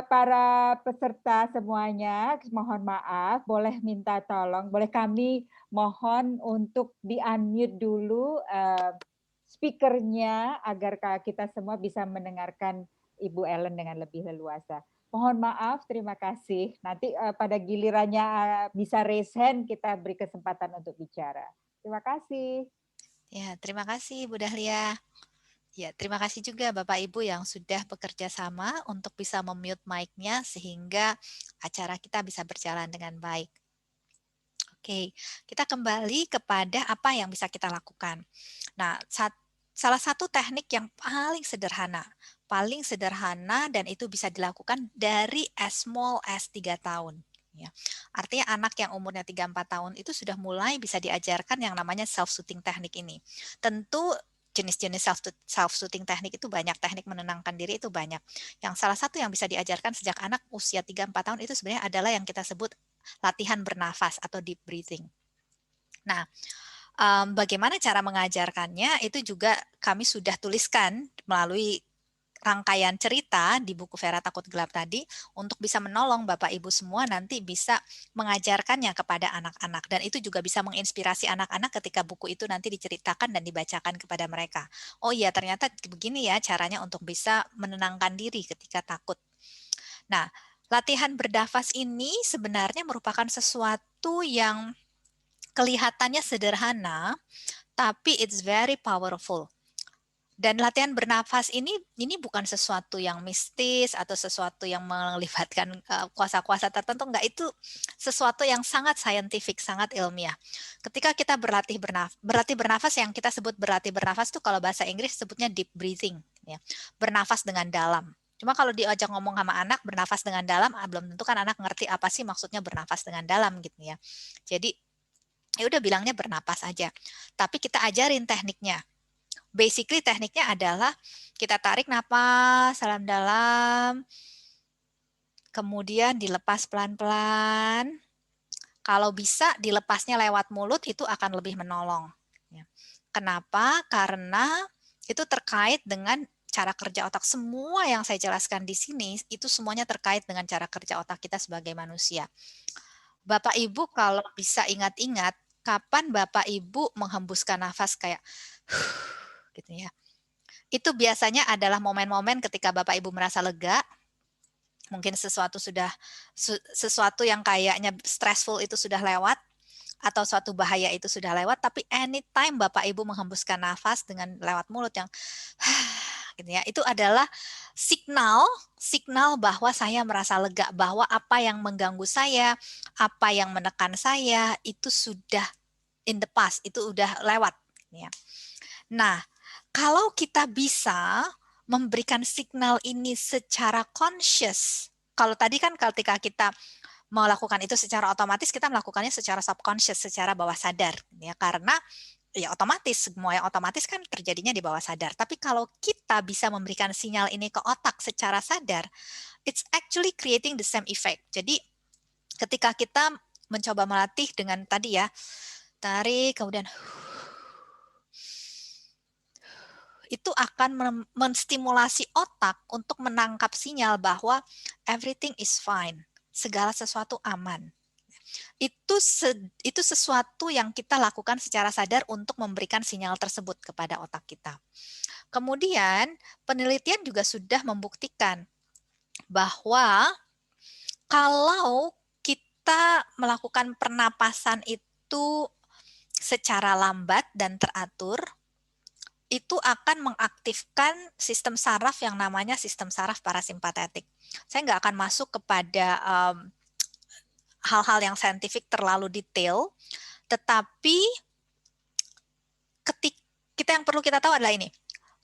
para peserta semuanya, mohon maaf, boleh minta tolong, boleh kami mohon untuk di-unmute dulu speakernya agar kita semua bisa mendengarkan Ibu Ellen dengan lebih leluasa. Mohon maaf, terima kasih. Nanti pada gilirannya bisa raise hand, kita beri kesempatan untuk bicara. Terima kasih. Ya, terima kasih Bu Dahlia. Ya, terima kasih juga Bapak Ibu yang sudah bekerja sama untuk bisa memute mic-nya sehingga acara kita bisa berjalan dengan baik. Oke, kita kembali kepada apa yang bisa kita lakukan. Nah, salah satu teknik yang paling sederhana dan itu bisa dilakukan dari as small as 3 tahun. Ya. Artinya anak yang umurnya 3-4 tahun itu sudah mulai bisa diajarkan yang namanya self-soothing teknik ini. Tentu jenis-jenis self-soothing teknik itu banyak, teknik menenangkan diri itu banyak. Yang salah satu yang bisa diajarkan sejak anak usia 3-4 tahun itu sebenarnya adalah yang kita sebut latihan bernafas atau deep breathing. Nah, bagaimana cara mengajarkannya itu juga kami sudah tuliskan melalui rangkaian cerita di buku Vera Takut Gelap tadi untuk bisa menolong Bapak Ibu semua nanti bisa mengajarkannya kepada anak-anak dan itu juga bisa menginspirasi anak-anak ketika buku itu nanti diceritakan dan dibacakan kepada mereka. Oh iya, ternyata begini ya caranya untuk bisa menenangkan diri ketika takut. Nah, latihan bernafas ini sebenarnya merupakan sesuatu yang kelihatannya sederhana, tapi it's very powerful. Dan latihan bernafas ini bukan sesuatu yang mistis atau sesuatu yang melibatkan kuasa-kuasa tertentu, enggak, itu sesuatu yang sangat scientific, sangat ilmiah. Ketika kita berlatih bernafas yang kita sebut berlatih bernafas itu kalau bahasa Inggris sebutnya deep breathing, ya. Bernafas dengan dalam. Cuma kalau diajak ngomong sama anak bernafas dengan dalam, belum tentu kan anak ngerti apa sih maksudnya bernafas dengan dalam gitu ya. Jadi ya udah bilangnya bernapas aja. Tapi kita ajarin tekniknya. Basically tekniknya adalah kita tarik napas dalam-dalam, kemudian dilepas pelan-pelan. Kalau bisa dilepasnya lewat mulut itu akan lebih menolong. Kenapa? Karena itu terkait dengan cara kerja otak. Semua yang saya jelaskan di sini itu semuanya terkait dengan cara kerja otak kita sebagai manusia. Bapak Ibu kalau bisa ingat-ingat kapan Bapak Ibu menghembuskan nafas kayak gitu ya. Itu biasanya adalah momen-momen ketika Bapak Ibu merasa lega, mungkin sesuatu yang kayaknya stressful itu sudah lewat, atau suatu bahaya itu sudah lewat, tapi anytime Bapak Ibu menghembuskan nafas dengan lewat mulut yang gitu ya, itu adalah signal bahwa saya merasa lega, bahwa apa yang mengganggu saya, apa yang menekan saya itu sudah in the past, itu udah lewat. Ya. Nah, kalau kita bisa memberikan signal ini secara conscious, kalau tadi kan ketika kita melakukan itu secara otomatis, kita melakukannya secara subconscious, secara bawah sadar, ya, karena ya otomatis, semua yang otomatis kan terjadinya di bawah sadar. Tapi kalau kita bisa memberikan sinyal ini ke otak secara sadar, it's actually creating the same effect. Jadi ketika kita mencoba melatih dengan tadi ya, tarik kemudian itu akan menstimulasi otak untuk menangkap sinyal bahwa everything is fine, segala sesuatu aman. Itu sesuatu yang kita lakukan secara sadar untuk memberikan sinyal tersebut kepada otak kita. Kemudian penelitian juga sudah membuktikan bahwa kalau kita melakukan pernapasan itu secara lambat dan teratur, itu akan mengaktifkan sistem saraf yang namanya sistem saraf parasimpatetik. Saya nggak akan masuk kepada hal-hal yang saintifik terlalu detail, Tetapi kita yang perlu kita tahu adalah ini.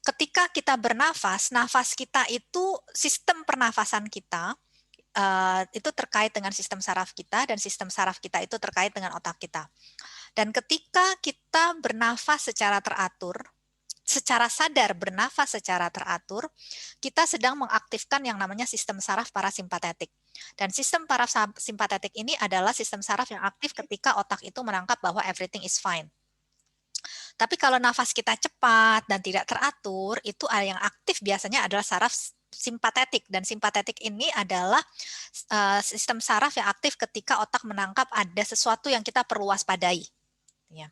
Ketika kita bernafas, nafas kita itu sistem pernafasan kita itu terkait dengan sistem saraf kita, dan sistem saraf kita itu terkait dengan otak kita. Dan ketika kita bernafas secara teratur, secara sadar bernafas secara teratur, kita sedang mengaktifkan yang namanya sistem saraf parasimpatetik. Dan sistem parasimpatetik ini adalah sistem saraf yang aktif ketika otak itu menangkap bahwa everything is fine. Tapi kalau nafas kita cepat dan tidak teratur, itu yang aktif biasanya adalah saraf simpatetik, dan simpatetik ini adalah sistem saraf yang aktif ketika otak menangkap ada sesuatu yang kita perlu waspadai. Ya.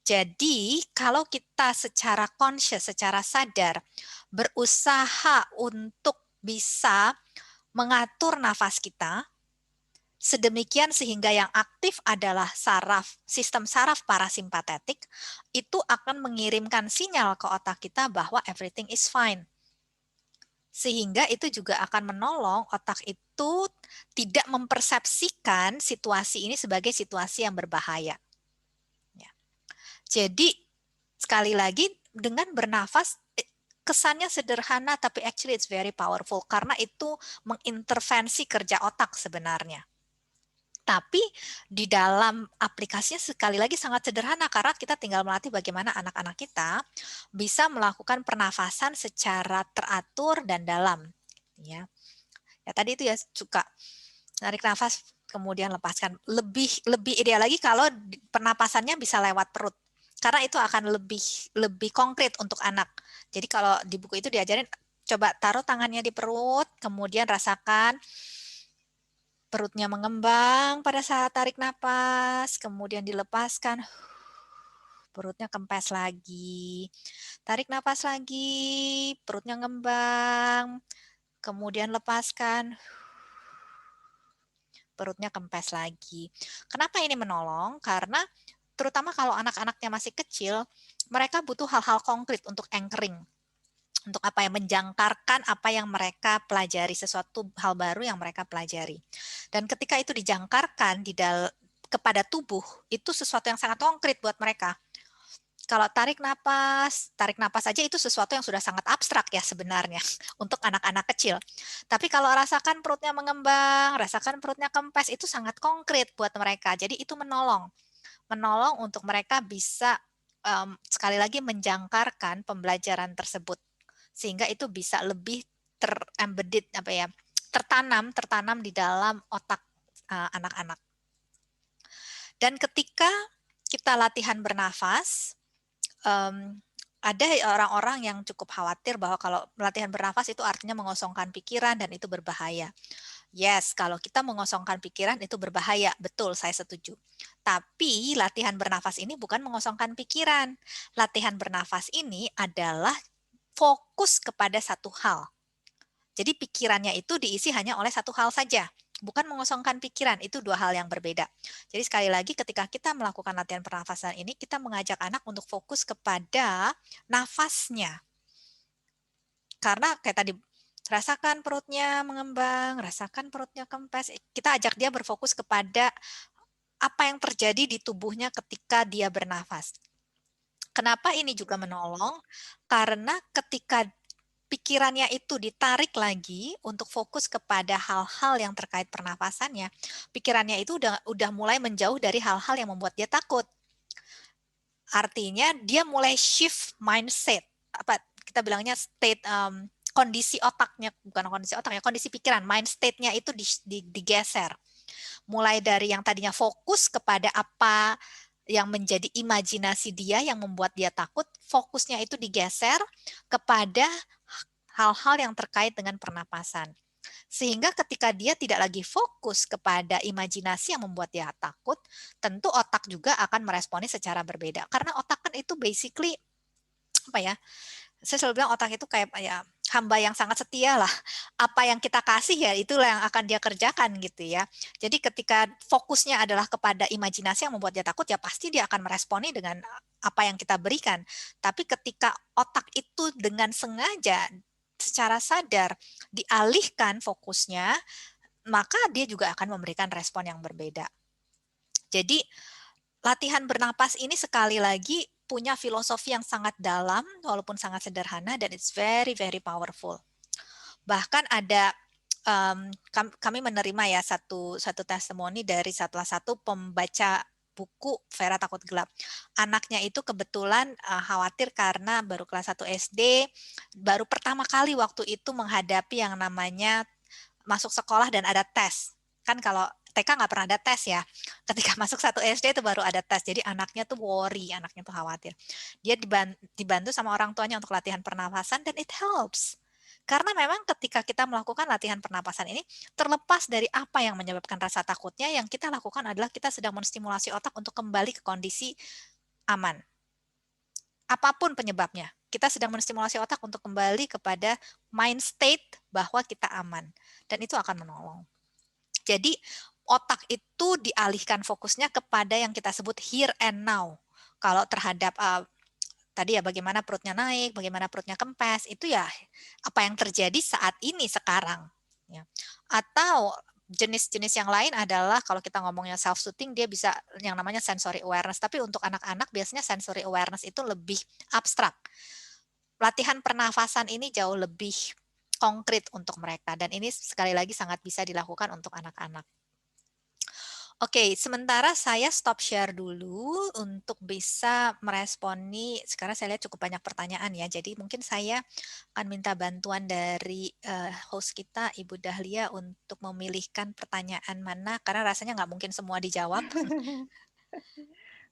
Jadi kalau kita secara conscious, secara sadar berusaha untuk bisa mengatur nafas kita sedemikian sehingga yang aktif adalah sistem saraf parasimpatetik, itu akan mengirimkan sinyal ke otak kita bahwa everything is fine. Sehingga itu juga akan menolong otak itu tidak mempersepsikan situasi ini sebagai situasi yang berbahaya. Ya. Jadi sekali lagi dengan bernafas kesannya sederhana tapi actually it's very powerful karena itu mengintervensi kerja otak sebenarnya. Tapi di dalam aplikasinya sekali lagi sangat sederhana karena kita tinggal melatih bagaimana anak-anak kita bisa melakukan pernafasan secara teratur dan dalam. Ya tadi itu ya suka tarik nafas kemudian lepaskan. Lebih ideal lagi kalau pernapasannya bisa lewat perut karena itu akan lebih konkret untuk anak. Jadi kalau di buku itu diajarin coba taruh tangannya di perut, kemudian rasakan perutnya mengembang pada saat tarik napas, kemudian dilepaskan, perutnya kempes lagi. Tarik napas lagi, perutnya ngembang, kemudian lepaskan, perutnya kempes lagi. Kenapa ini menolong? Karena terutama kalau anak-anaknya masih kecil, mereka butuh hal-hal konkret untuk anchoring. Untuk apa yang menjangkarkan apa yang mereka pelajari, sesuatu hal baru yang mereka pelajari. Dan ketika itu dijangkarkan kepada tubuh, itu sesuatu yang sangat konkret buat mereka. Kalau tarik napas aja itu sesuatu yang sudah sangat abstrak ya sebenarnya untuk anak-anak kecil. Tapi kalau rasakan perutnya mengembang, rasakan perutnya kempes, itu sangat konkret buat mereka. Jadi itu menolong untuk mereka bisa sekali lagi menjangkarkan pembelajaran tersebut. Sehingga itu bisa lebih tertanam di dalam otak anak-anak. Dan ketika kita latihan bernafas, ada orang-orang yang cukup khawatir bahwa kalau latihan bernafas itu artinya mengosongkan pikiran dan itu berbahaya. Yes, kalau kita mengosongkan pikiran itu berbahaya, betul, saya setuju. Tapi latihan bernafas ini bukan mengosongkan pikiran. Latihan bernafas ini adalah fokus kepada satu hal. Jadi pikirannya itu diisi hanya oleh satu hal saja, bukan mengosongkan pikiran, itu dua hal yang berbeda. Jadi sekali lagi ketika kita melakukan latihan pernafasan ini, kita mengajak anak untuk fokus kepada nafasnya. Karena kayak tadi, rasakan perutnya mengembang, rasakan perutnya kempes, kita ajak dia berfokus kepada apa yang terjadi di tubuhnya ketika dia bernafas. Kenapa ini juga menolong? Karena ketika pikirannya itu ditarik lagi untuk fokus kepada hal-hal yang terkait pernafasannya, pikirannya itu udah mulai menjauh dari hal-hal yang membuat dia takut. Artinya dia mulai shift mindset, apa kita bilangnya state kondisi otaknya, bukan kondisi otaknya, kondisi pikiran, mind state-nya itu digeser. Mulai dari yang tadinya fokus kepada apa yang menjadi imajinasi dia yang membuat dia takut, fokusnya itu digeser kepada hal-hal yang terkait dengan pernapasan. Sehingga ketika dia tidak lagi fokus kepada imajinasi yang membuat dia takut, tentu otak juga akan meresponi secara berbeda. Karena otak kan itu basically, apa ya, saya selalu bilang otak itu kayak ya hamba yang sangat setia lah. Apa yang kita kasih ya itulah yang akan dia kerjakan gitu ya. Jadi ketika fokusnya adalah kepada imajinasi yang membuat dia takut, ya pasti dia akan meresponi dengan apa yang kita berikan. Tapi ketika otak itu dengan sengaja, secara sadar dialihkan fokusnya, maka dia juga akan memberikan respon yang berbeda. Jadi latihan bernapas ini sekali lagi punya filosofi yang sangat dalam, walaupun sangat sederhana, dan it's very, very powerful. Bahkan ada, kami menerima ya satu testimoni dari salah satu pembaca buku Vera Takut Gelap. Anaknya itu kebetulan khawatir karena baru kelas 1 SD, baru pertama kali waktu itu menghadapi yang namanya masuk sekolah dan ada tes. Kan kalau TK nggak pernah ada tes ya. Ketika masuk 1 SD itu baru ada tes. Jadi anaknya tuh worry, anaknya tuh khawatir. Dia dibantu sama orang tuanya untuk latihan pernafasan dan it helps. Karena memang ketika kita melakukan latihan pernapasan ini, terlepas dari apa yang menyebabkan rasa takutnya, yang kita lakukan adalah kita sedang menstimulasi otak untuk kembali ke kondisi aman. Apapun penyebabnya, kita sedang menstimulasi otak untuk kembali kepada mind state bahwa kita aman. Dan itu akan menolong. Jadi otak itu dialihkan fokusnya kepada yang kita sebut here and now. Kalau terhadap tadi ya bagaimana perutnya naik, bagaimana perutnya kempes, itu ya apa yang terjadi saat ini sekarang. Ya. Atau jenis-jenis yang lain adalah kalau kita ngomongnya self-soothing, dia bisa yang namanya sensory awareness. Tapi untuk anak-anak biasanya sensory awareness itu lebih abstrak. Latihan pernafasan ini jauh lebih konkret untuk mereka. Dan ini sekali lagi sangat bisa dilakukan untuk anak-anak. Oke, sementara saya stop share dulu untuk bisa meresponi, sekarang saya lihat cukup banyak pertanyaan ya, jadi mungkin saya akan minta bantuan dari host kita, Ibu Dahlia, untuk memilihkan pertanyaan mana, karena rasanya nggak mungkin semua dijawab.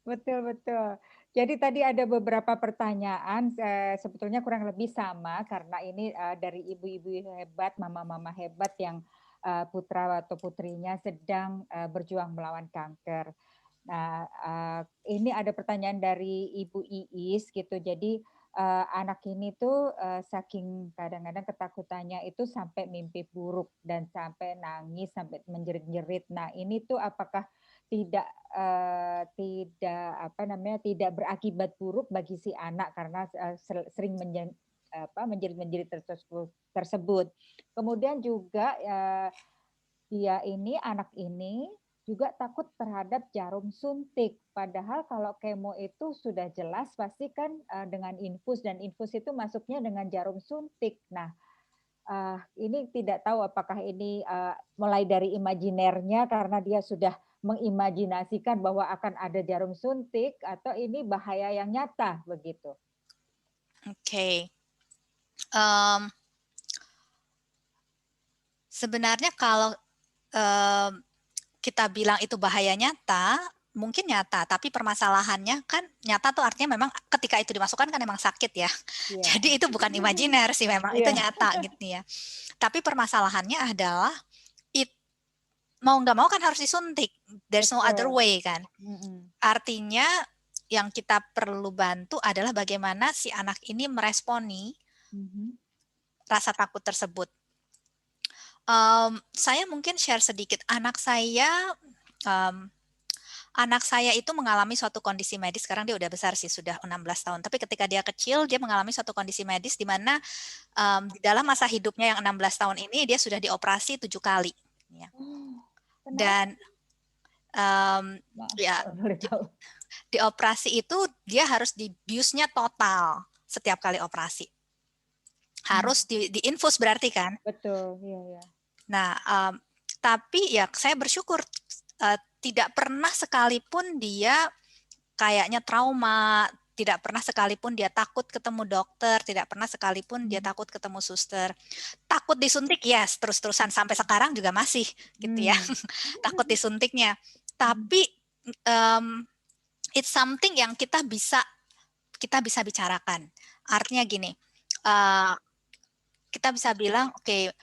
Betul, betul. Jadi tadi ada beberapa pertanyaan, sebetulnya kurang lebih sama, karena ini dari ibu-ibu hebat, mama-mama hebat yang putra atau putrinya sedang berjuang melawan kanker. Nah, ini ada pertanyaan dari Ibu Iis gitu. Jadi anak ini tuh saking kadang-kadang ketakutannya itu sampai mimpi buruk dan sampai nangis, sampai menjerit-jerit. Nah, ini tuh apakah tidak tidak berakibat buruk bagi si anak karena sering menjerit-menjerit tersebut. Kemudian juga anak ini juga takut terhadap jarum suntik. Padahal kalau kemo itu sudah jelas pasti kan dengan infus, dan infus itu masuknya dengan jarum suntik. Nah, ini tidak tahu apakah ini mulai dari imajinernya karena dia sudah mengimajinasikan bahwa akan ada jarum suntik, atau ini bahaya yang nyata begitu. Oke. Sebenarnya kalau kita bilang itu bahaya nyata, mungkin nyata, tapi permasalahannya kan nyata tuh artinya memang ketika itu dimasukkan kan memang sakit ya. Yeah. Jadi itu bukan imajiner sih, memang itu nyata gitu ya. Tapi permasalahannya adalah mau nggak mau kan harus disuntik. There's no other way kan. Artinya yang kita perlu bantu adalah bagaimana si anak ini meresponi rasa takut tersebut. Saya mungkin share sedikit. Anak saya itu mengalami suatu kondisi medis, sekarang dia udah besar sih, sudah 16 tahun. Tapi ketika dia kecil, dia mengalami suatu kondisi medis di mana di dalam masa hidupnya yang 16 tahun ini, dia sudah dioperasi 7 kali. Ya. Dan di operasi itu dia harus dibiusnya total setiap kali operasi. Harus diinfus berarti kan? Betul, iya. Nah, tapi ya saya bersyukur tidak pernah sekalipun dia kayaknya trauma, tidak pernah sekalipun dia takut ketemu dokter, tidak pernah sekalipun dia takut ketemu suster. Takut disuntik, yes, terus-terusan sampai sekarang juga masih gitu ya. Takut disuntiknya. Tapi it's something yang kita bisa bicarakan. Artinya gini, kita bisa bilang, oke,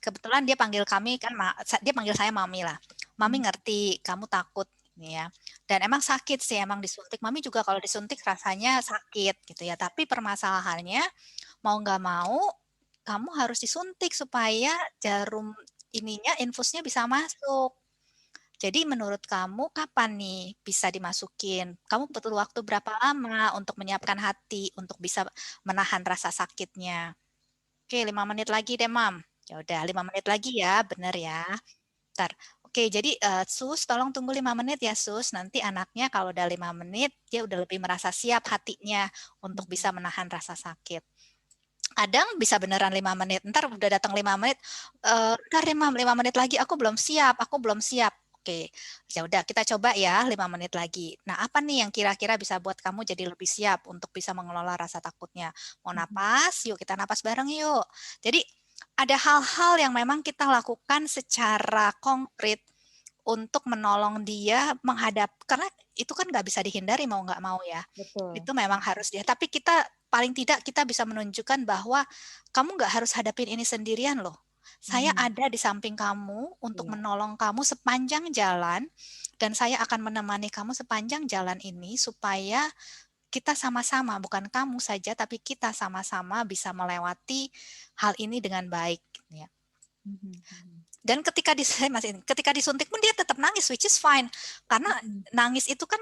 kebetulan dia panggil kami kan, dia panggil saya Mami lah. Mami ngerti kamu takut ya. Dan emang sakit sih, emang disuntik. Mami juga kalau disuntik rasanya sakit gitu ya. Tapi permasalahannya mau nggak mau kamu harus disuntik supaya jarum infusnya bisa masuk. Jadi menurut kamu kapan nih bisa dimasukin? Kamu butuh waktu berapa lama untuk menyiapkan hati untuk bisa menahan rasa sakitnya? Oke, 5 menit lagi deh, Mam. Ya udah, 5 menit lagi ya, bener ya. Bentar. Oke, jadi Sus, tolong tunggu 5 menit ya Sus. Nanti anaknya kalau udah 5 menit, dia udah lebih merasa siap hatinya untuk bisa menahan rasa sakit. Kadang bisa beneran 5 menit, ntar udah datang 5 menit, ntar 5 menit lagi aku belum siap. Oke, ya udah kita coba ya 5 menit lagi. Nah, apa nih yang kira-kira bisa buat kamu jadi lebih siap untuk bisa mengelola rasa takutnya? Mau napas? Yuk kita napas bareng yuk. Jadi ada hal-hal yang memang kita lakukan secara konkret untuk menolong dia karena itu kan nggak bisa dihindari mau nggak mau ya. Betul. Itu memang harus dia. Tapi kita paling tidak kita bisa menunjukkan bahwa kamu nggak harus hadapin ini sendirian loh. Saya ada di samping kamu untuk Iya. menolong kamu sepanjang jalan dan saya akan menemani kamu sepanjang jalan ini supaya kita sama-sama, bukan kamu saja tapi kita sama-sama bisa melewati hal ini dengan baik ya. Dan ketika disuntik pun dia tetap nangis, which is fine. Karena nangis itu kan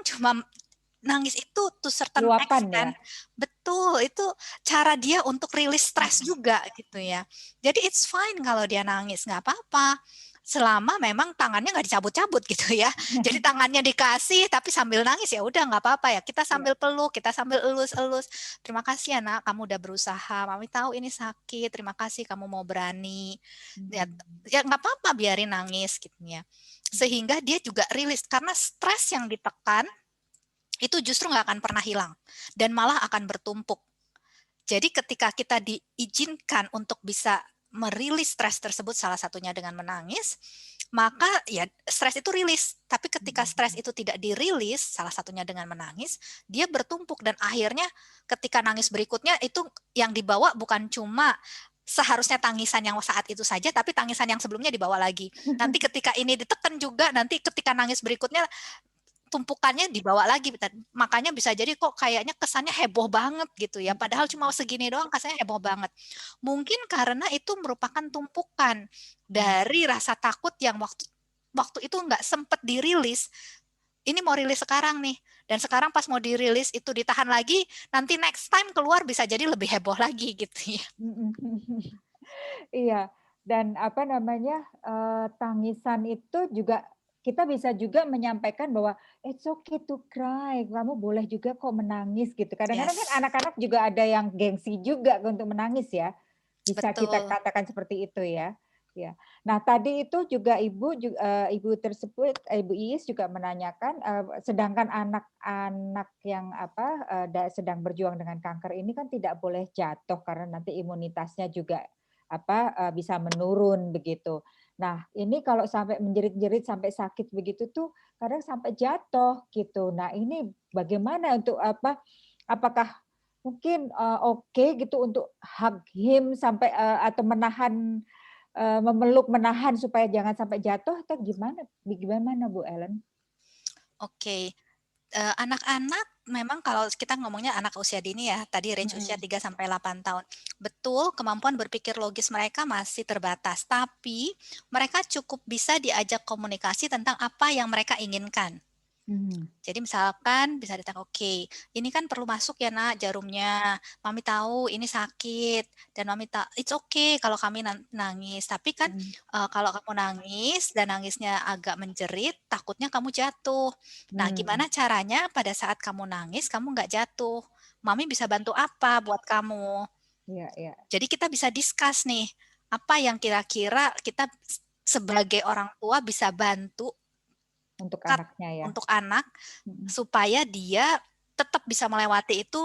nangis itu to certain Luapan extent. ya? Betul, itu cara dia untuk rilis stres juga gitu ya. Jadi it's fine kalau dia nangis, nggak apa-apa. Selama memang tangannya nggak dicabut-cabut gitu ya. Jadi tangannya dikasih tapi sambil nangis ya udah nggak apa-apa ya. Kita sambil peluk, kita sambil elus-elus. Terima kasih ya nak, kamu udah berusaha. Mami tahu ini sakit. Terima kasih kamu mau berani. Ya nggak apa-apa biarin nangis gitu ya. Sehingga dia juga rilis karena stres yang ditekan itu justru nggak akan pernah hilang dan malah akan bertumpuk. Jadi ketika kita diizinkan untuk bisa merilis stres tersebut salah satunya dengan menangis, maka ya stres itu rilis. Tapi ketika stres itu tidak dirilis salah satunya dengan menangis, dia bertumpuk dan akhirnya ketika nangis berikutnya itu yang dibawa bukan cuma seharusnya tangisan yang saat itu saja, tapi tangisan yang sebelumnya dibawa lagi. Nanti ketika ini ditekan juga, nanti ketika nangis berikutnya tumpukannya dibawa lagi, makanya bisa jadi kok kayaknya kesannya heboh banget gitu ya, padahal cuma segini doang kesannya heboh banget. Mungkin karena itu merupakan tumpukan dari rasa takut yang waktu itu nggak sempet dirilis, ini mau rilis sekarang nih, dan sekarang pas mau dirilis itu ditahan lagi, nanti next time keluar bisa jadi lebih heboh lagi gitu ya. Iya, dan apa namanya, tangisan itu juga kita bisa juga menyampaikan bahwa, "It's okay to cry, kamu boleh juga kok menangis," gitu. Kadang-kadang kan Yes, anak-anak juga ada yang gengsi juga untuk menangis ya, bisa kita betul. katakan seperti itu ya. Ya. Nah tadi itu juga Ibu tersebut, Ibu Iis juga menanyakan, sedangkan anak-anak yang apa, sedang berjuang dengan kanker ini kan tidak boleh jatuh karena nanti imunitasnya juga apa, bisa menurun begitu. Nah, ini kalau sampai menjerit-jerit sampai sakit begitu tuh kadang sampai jatuh gitu. Nah, ini bagaimana untuk apa, apakah mungkin, oke gitu untuk hug him sampai, atau menahan, memeluk, menahan supaya jangan sampai jatuh atau gimana gimana Bu Ellen? Oke. Anak-anak memang kalau kita ngomongnya anak usia dini ya, tadi range usia Mhm. 3 sampai 8 tahun. Betul, kemampuan berpikir logis mereka masih terbatas, tapi mereka cukup bisa diajak komunikasi tentang apa yang mereka inginkan. Mhm. Jadi misalkan bisa ditanya, "Oke, ini kan perlu masuk ya Nak jarumnya. Mami tahu ini sakit dan Mami it's okay kalau kami nangis. Tapi kan Mhm. kalau kamu nangis dan nangisnya agak menjerit, takutnya kamu jatuh. Nah, Mmm. gimana caranya pada saat kamu nangis kamu nggak jatuh? Mami bisa bantu apa buat kamu?" Iya, iya, Jadi kita bisa discuss nih, apa yang kira-kira kita sebagai orang tua bisa bantu untuk anaknya ya. untuk anak Mhm. supaya dia tetap bisa melewati itu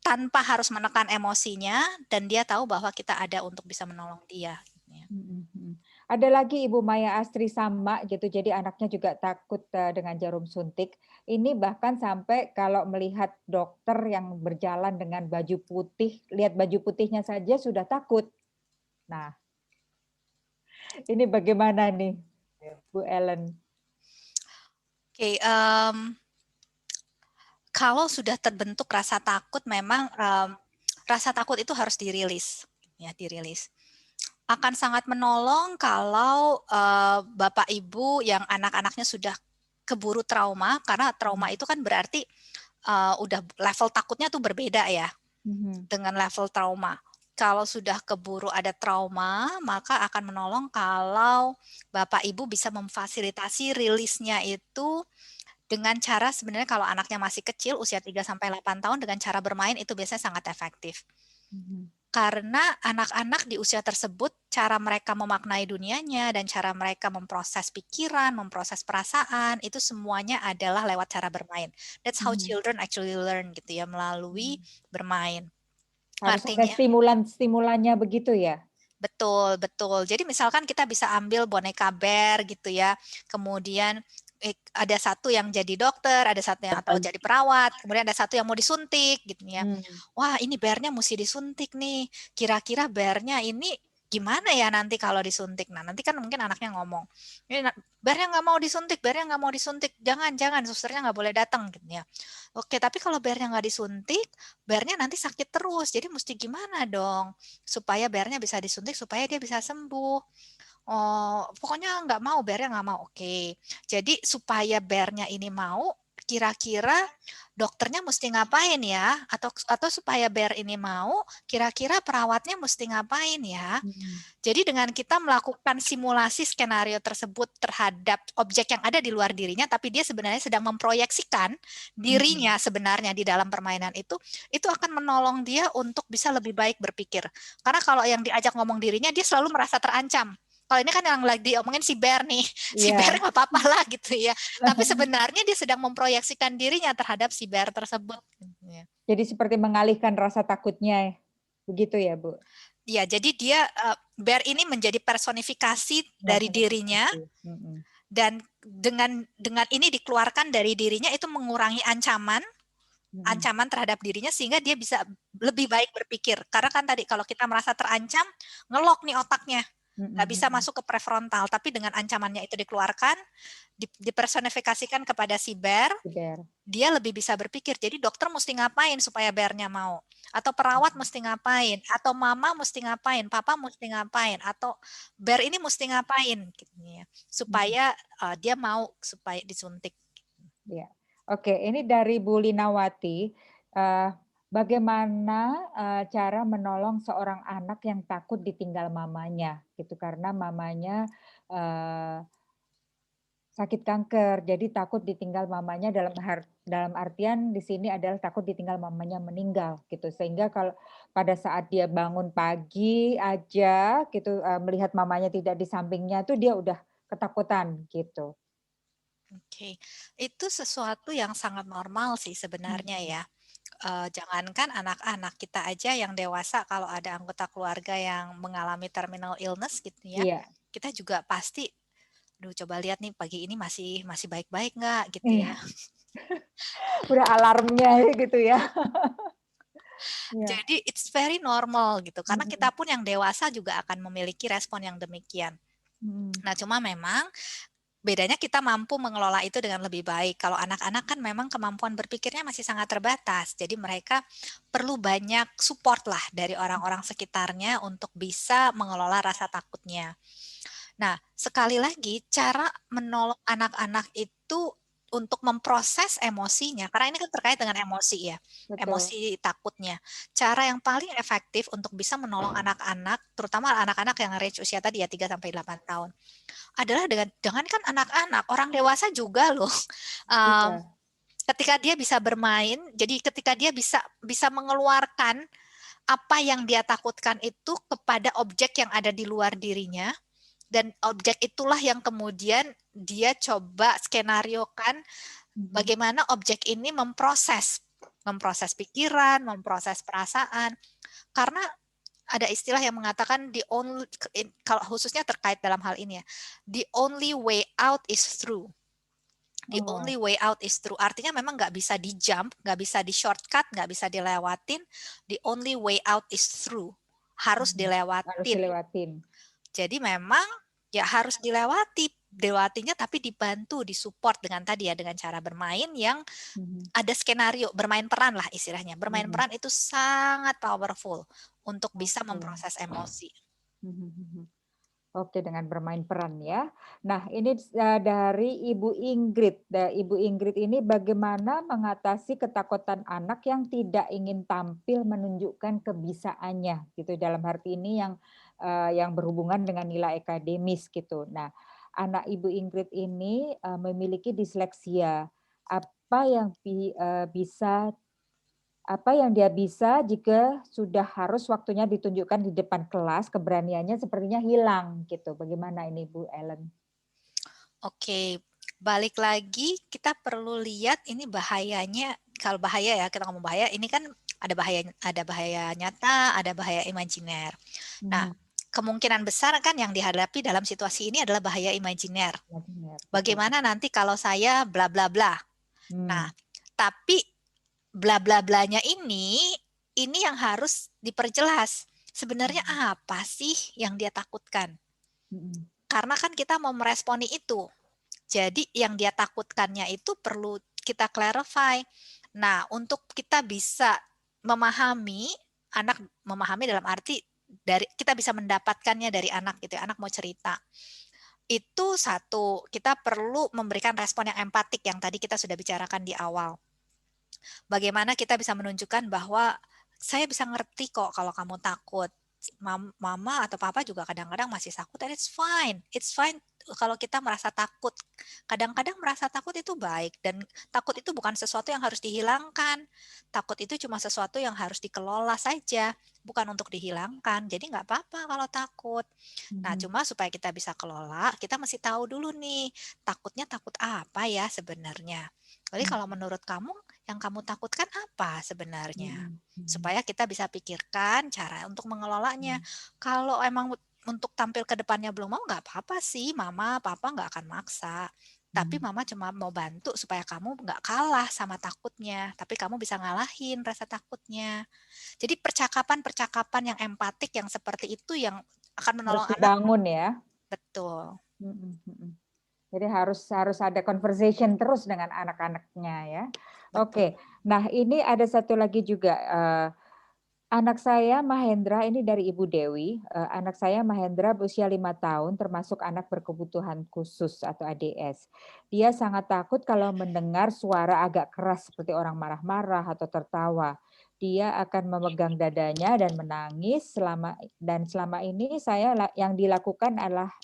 tanpa harus menekan emosinya dan dia tahu bahwa kita ada untuk bisa menolong dia. Mhm, mhm. Ada lagi Ibu Maya Astri sama gitu, jadi anaknya juga takut, dengan jarum suntik. Ini bahkan sampai kalau melihat dokter yang berjalan dengan baju putih, lihat baju putihnya saja sudah takut. Nah, ini bagaimana nih, Bu Ellen? Oke, kalau sudah terbentuk rasa takut memang rasa takut itu harus dirilis, ya dirilis. Akan sangat menolong kalau Bapak Ibu yang anak-anaknya sudah keburu trauma, karena trauma itu kan berarti udah level takutnya tuh berbeda ya Mhm. dengan level trauma. kalau sudah keburu ada trauma, maka akan menolong kalau Bapak Ibu bisa memfasilitasi rilisnya itu dengan cara sebenarnya kalau anaknya masih kecil usia 3 sampai 8 tahun dengan cara bermain itu biasanya sangat efektif. Mhm. Karena anak-anak di usia tersebut cara mereka memaknai dunianya dan cara mereka memproses pikiran, memproses perasaan itu semuanya adalah lewat cara bermain. That's how Mhm. children actually learn gitu ya, melalui bermain. Harus ada Artinya stimulannya begitu ya? betul, betul. Jadi misalkan kita bisa ambil boneka bear gitu ya, kemudian ada satu yang jadi dokter, ada satu yang atau jadi perawat, kemudian ada satu yang mau disuntik gitu ya. Hmm. Wah, ini bearnya mesti disuntik nih. Kira-kira bearnya ini gimana ya nanti kalau disuntik? Nah, nanti kan mungkin anaknya ngomong, ini bearnya nggak mau disuntik, bearnya nggak mau disuntik, jangan, susternya nggak boleh datang gitu ya. Oke, tapi kalau bearnya nggak disuntik, bearnya nanti sakit terus. Jadi mesti gimana dong supaya bearnya bisa disuntik supaya dia bisa sembuh. Oh, pokoknya nggak mau, bearnya nggak mau. Oke, jadi supaya bearnya ini mau, kira-kira dokternya mesti ngapain ya? Atau supaya bear ini mau, kira-kira perawatnya mesti ngapain ya? Hmm. Jadi dengan kita melakukan simulasi skenario tersebut terhadap objek yang ada di luar dirinya, tapi dia sebenarnya sedang memproyeksikan dirinya sebenarnya di dalam permainan itu akan menolong dia untuk bisa lebih baik berpikir. Karena kalau yang diajak ngomong dirinya, dia selalu merasa terancam. Kalau ini kan yang lagi diomongin si bear nih, si bear Iya. nggak apa-apa lah gitu ya. Tapi sebenarnya dia sedang memproyeksikan dirinya terhadap si bear tersebut. Jadi seperti mengalihkan rasa takutnya, begitu ya Bu? Ya, jadi dia bear ini menjadi personifikasi dari dirinya Mm-mm. dan dengan ini dikeluarkan dari dirinya itu mengurangi ancaman Mm-mm. terhadap dirinya sehingga dia bisa lebih baik berpikir. Karena kan tadi kalau kita merasa terancam, ngelok nih otaknya. Nggak bisa Mm-mm. masuk ke prefrontal, tapi dengan ancamannya itu dikeluarkan, dipersonifikasikan kepada si bear, Bear. dia lebih bisa berpikir. Jadi dokter mesti ngapain supaya bearnya mau? Atau perawat mesti ngapain? Atau mama mesti ngapain? Papa mesti ngapain? Atau bear ini mesti ngapain? Gitu ya. Supaya dia mau supaya disuntik. Ya. Oke, ini dari Bu Linawati. Bagaimana cara menolong seorang anak yang takut ditinggal mamanya, gitu karena mamanya sakit kanker, jadi takut ditinggal mamanya dalam artian di sini adalah takut ditinggal mamanya meninggal gitu. Sehingga kalau pada saat dia bangun pagi aja gitu melihat mamanya tidak di sampingnya tuh dia udah ketakutan gitu. Oke, itu sesuatu yang sangat normal sih sebenarnya Mhm. ya. Jangankan anak-anak, kita aja yang dewasa kalau ada anggota keluarga yang mengalami terminal illness gitu ya, Iya, kita juga pasti, "Duh coba lihat nih pagi ini masih masih baik-baik nggak?" Gitu ya. iya, udah alarmnya gitu ya. Iya. Jadi it's very normal gitu, karena kita Mhm. pun yang dewasa juga akan memiliki respon yang demikian. Mhm. Nah cuma memang bedanya kita mampu mengelola itu dengan lebih baik. Kalau anak-anak kan memang kemampuan berpikirnya masih sangat terbatas. Jadi mereka perlu banyak support lah dari orang-orang sekitarnya untuk bisa mengelola rasa takutnya. Nah, sekali lagi cara menolong anak-anak itu untuk memproses emosinya, karena ini kan terkait dengan emosi ya, Betul. emosi takutnya. Cara yang paling efektif untuk bisa menolong anak-anak, terutama anak-anak yang range usia tadi ya 3 sampai 8 tahun, adalah dengan jangankan anak-anak, orang dewasa juga loh. Um, Iya. ketika dia bisa bermain, jadi ketika dia bisa bisa mengeluarkan apa yang dia takutkan itu kepada objek yang ada di luar dirinya, dan objek itulah yang kemudian dia coba skenariokan Mhm. bagaimana objek ini memproses pikiran, memproses perasaan. Karena ada istilah yang mengatakan kalau khususnya terkait dalam hal ini ya, the only way out is through. The Oh, only way out is through. Artinya memang nggak bisa di jump, nggak bisa di shortcut, nggak bisa dilewatin. The only way out is through. Harus harus dilewatin. dilewatin. Jadi memang ya harus dilewatinya tapi dibantu, disupport dengan tadi ya, dengan cara bermain yang Mhm. ada skenario, bermain peran lah istilahnya. Bermain Mhm. peran itu sangat powerful untuk bisa Oke. memproses emosi. Mhm. Oke, dengan bermain peran ya. Nah, ini dari Ibu Ingrid. Ibu Ingrid ini bagaimana mengatasi ketakutan anak yang tidak ingin tampil menunjukkan kebisaannya gitu dalam arti ini yang berhubungan dengan nilai akademis gitu. Nah, anak Ibu Ingrid ini memiliki disleksia. Apa yang bisa apa yang dia bisa jika sudah harus waktunya ditunjukkan di depan kelas, keberaniannya sepertinya hilang gitu. Bagaimana ini Bu Ellen? Oke, balik lagi kita perlu lihat ini bahayanya, kalau bahaya ya, kita ngomong bahaya, ini kan ada bahaya nyata, ada bahaya imajiner. Nah, kemungkinan besar kan yang dihadapi dalam situasi ini adalah bahaya imajiner. Bagaimana nanti kalau saya bla bla bla. Nah, tapi bla bla blanya ini yang harus diperjelas. Sebenarnya apa sih yang dia takutkan? Karena kan kita mau meresponi itu. Jadi yang dia takutkannya itu perlu kita clarify. Nah, untuk kita bisa memahami, anak memahami dalam arti dari kita bisa mendapatkannya dari anak gitu ya, anak mau cerita. Itu satu, kita perlu memberikan respon yang empatik yang tadi kita sudah bicarakan di awal. Bagaimana kita bisa menunjukkan bahwa saya bisa ngerti kok kalau kamu takut. Mama atau papa juga kadang-kadang masih takut, and it's fine. It's fine kalau kita merasa takut. Kadang-kadang merasa takut itu baik, dan takut itu bukan sesuatu yang harus dihilangkan. Takut itu cuma sesuatu yang harus dikelola saja, bukan untuk dihilangkan. Jadi nggak apa-apa kalau takut. Nah, cuma supaya kita bisa kelola, kita mesti tahu dulu nih, takutnya takut apa ya sebenarnya. Jadi kalau menurut kamu, yang kamu takutkan apa sebenarnya? Supaya kita bisa pikirkan cara untuk mengelolanya. Kalau emang untuk tampil ke depannya belum mau, nggak apa-apa sih, mama, papa nggak akan maksa. Tapi mama cuma mau bantu supaya kamu nggak kalah sama takutnya. Tapi kamu bisa ngalahin rasa takutnya. Jadi percakapan-percakapan yang empatik yang seperti itu yang akan menolong harus anak. dibangun ya. Betul. Jadi harus ada conversation terus dengan anak-anaknya ya. Oke. Nah, ini ada satu lagi juga. Anak saya Mahendra, ini dari Ibu Dewi. Anak saya Mahendra berusia 5 tahun, termasuk anak berkebutuhan khusus atau ADS. Dia sangat takut kalau mendengar suara agak keras seperti orang marah-marah atau tertawa. Dia akan memegang dadanya dan menangis selama ini yang dilakukan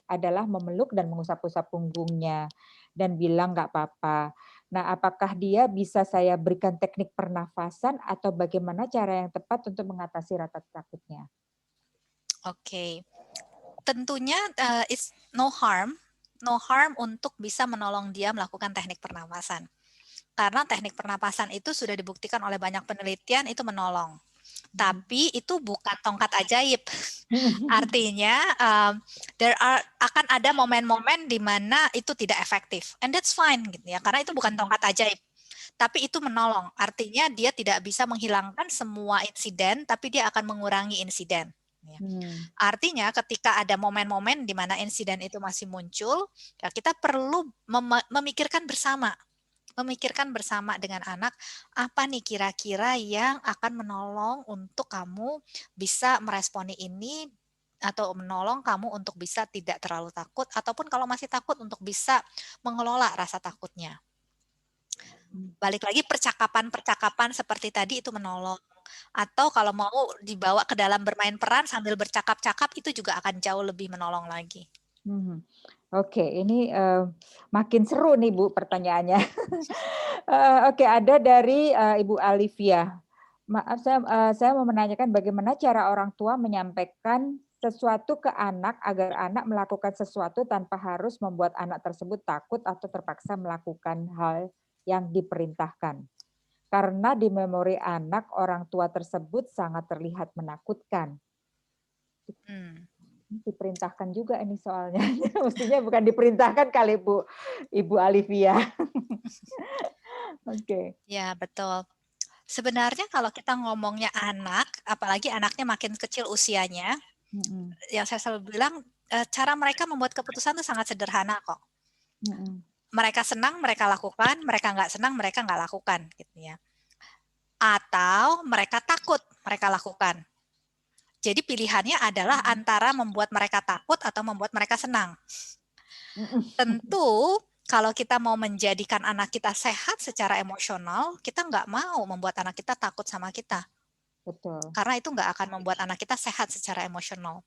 adalah memeluk dan mengusap-usap punggungnya dan bilang nggak apa-apa. Nah, apakah dia bisa saya berikan teknik pernafasan atau bagaimana cara yang tepat untuk mengatasi rasa takutnya? Oke. Tentunya it's no harm untuk bisa menolong dia melakukan teknik pernapasan. Karena teknik pernapasan itu sudah dibuktikan oleh banyak penelitian itu menolong. Tapi itu bukan tongkat ajaib. Artinya akan ada momen-momen di mana itu tidak efektif, and that's fine gitu ya, karena itu bukan tongkat ajaib. Tapi itu menolong. Artinya dia tidak bisa menghilangkan semua insiden, tapi dia akan mengurangi insiden. Artinya ketika ada momen-momen di mana insiden itu masih muncul, ya kita perlu memikirkan bersama dengan anak, apa nih kira-kira yang akan menolong untuk kamu bisa meresponi ini, atau menolong kamu untuk bisa tidak terlalu takut, ataupun kalau masih takut untuk bisa mengelola rasa takutnya. Balik lagi percakapan-percakapan seperti tadi itu menolong. Atau kalau mau dibawa ke dalam bermain peran sambil bercakap-cakap itu juga akan jauh lebih menolong lagi. Oke, ini makin seru nih Bu pertanyaannya. Oke, ada dari Ibu Alivia. Maaf, saya mau menanyakan bagaimana cara orang tua menyampaikan sesuatu ke anak agar anak melakukan sesuatu tanpa harus membuat anak tersebut takut atau terpaksa melakukan hal yang diperintahkan. Karena di memori anak, orang tua tersebut sangat terlihat menakutkan. Diperintahkan juga ini soalnya. Mestinya bukan diperintahkan kali Bu, Ibu Alivia. Oke. Ya, betul. Sebenarnya kalau kita ngomongnya anak, apalagi anaknya makin kecil usianya, yang saya selalu bilang, cara mereka membuat keputusan itu sangat sederhana kok. Mereka senang, mereka lakukan, mereka nggak senang, mereka nggak lakukan. Gitu ya. Atau mereka takut, mereka lakukan. Jadi pilihannya adalah antara membuat mereka takut atau membuat mereka senang. Tentu kalau kita mau menjadikan anak kita sehat secara emosional, kita nggak mau membuat anak kita takut sama kita. Betul. Karena itu nggak akan membuat anak kita sehat secara emosional.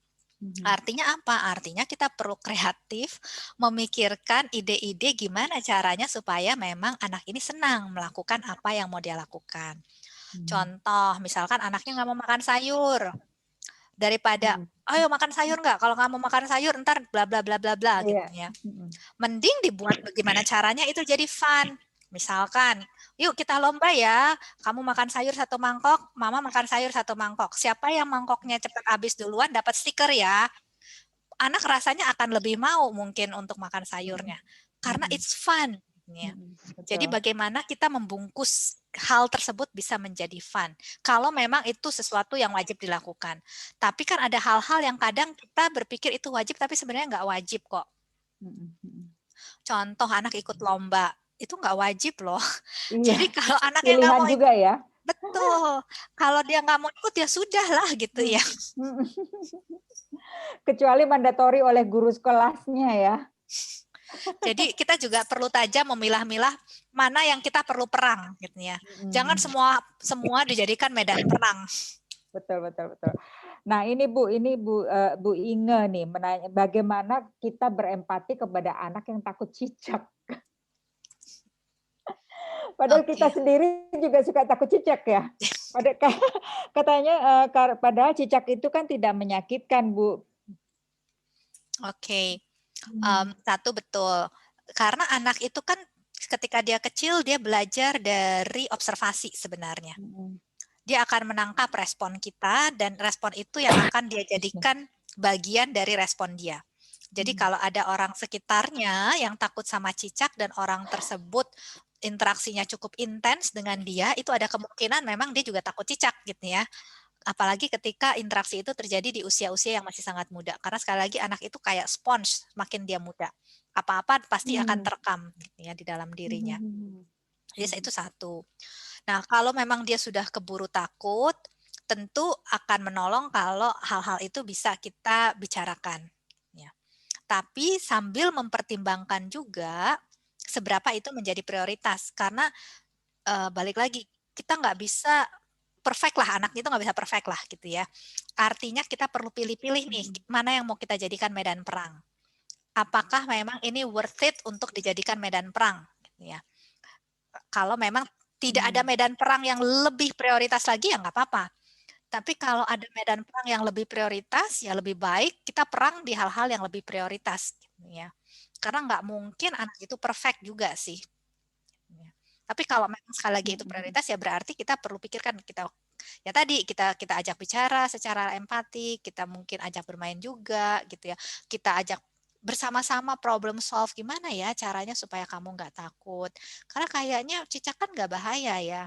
Artinya apa? Artinya kita perlu kreatif, memikirkan ide-ide gimana caranya supaya memang anak ini senang melakukan apa yang mau dia lakukan. Contoh, misalkan anaknya nggak mau makan sayur. Daripada, ayo makan sayur nggak? Kalau nggak mau makan sayur, ntar bla bla bla bla bla gitu ya. Mending dibuat bagaimana caranya itu jadi fun. Misalkan, yuk kita lomba ya, kamu makan sayur 1 mangkok, mama makan sayur 1 mangkok. Siapa yang mangkoknya cepat habis duluan dapat stiker ya. Anak rasanya akan lebih mau mungkin untuk makan sayurnya. Karena it's fun. Ya. Jadi bagaimana kita membungkus hal tersebut bisa menjadi fun. Kalau memang itu sesuatu yang wajib dilakukan. Tapi kan ada hal-hal yang kadang kita berpikir itu wajib, tapi sebenarnya nggak wajib kok. Contoh anak ikut lomba, itu nggak wajib loh. Iya. Jadi kalau anaknya nggak mau juga ikut, ya. betul. Kalau dia nggak mau ikut ya sudah lah gitu ya. Kecuali mandatori oleh guru sekolahnya ya. Jadi kita juga perlu tajam memilah-milah mana yang kita perlu perang gitu ya. Jangan semua dijadikan medan perang. Betul. Nah, ini Bu Inge nih menanya bagaimana kita berempati kepada anak yang takut cicak. Padahal kita sendiri juga suka takut cicak ya. Katanya padahal cicak itu kan tidak menyakitkan, Bu. Oke. Satu betul. Karena anak itu kan ketika dia kecil dia belajar dari observasi sebenarnya. Dia akan menangkap respon kita dan respon itu yang akan dia jadikan bagian dari respon dia. Jadi kalau ada orang sekitarnya yang takut sama cicak dan orang tersebut interaksinya cukup intens dengan dia, itu ada kemungkinan memang dia juga takut cicak gitu ya. Apalagi ketika interaksi itu terjadi di usia-usia yang masih sangat muda. Karena sekali lagi anak itu kayak sponge, makin dia muda. Apa-apa pasti akan terekam gitu ya di dalam dirinya. Jadi itu satu. Nah, kalau memang dia sudah keburu takut, tentu akan menolong kalau hal-hal itu bisa kita bicarakan. Ya. Tapi sambil mempertimbangkan juga seberapa itu menjadi prioritas. Karena balik lagi, kita nggak bisa perfect lah, anak itu nggak bisa perfect lah gitu ya. Artinya kita perlu pilih-pilih nih, mana yang mau kita jadikan medan perang. Apakah memang ini worth it untuk dijadikan medan perang? Gitu ya. Kalau memang tidak ada medan perang yang lebih prioritas lagi ya nggak apa-apa. Tapi kalau ada medan perang yang lebih prioritas, ya lebih baik kita perang di hal-hal yang lebih prioritas. Gitu ya. Karena nggak mungkin anak itu perfect juga sih. Tapi kalau memang sekali lagi itu prioritas ya berarti kita perlu pikirkan ya tadi kita ajak bicara secara empati, kita mungkin ajak bermain juga gitu ya. Kita ajak bersama-sama problem solve gimana ya caranya supaya kamu nggak takut. Karena kayaknya cicak kan nggak bahaya ya.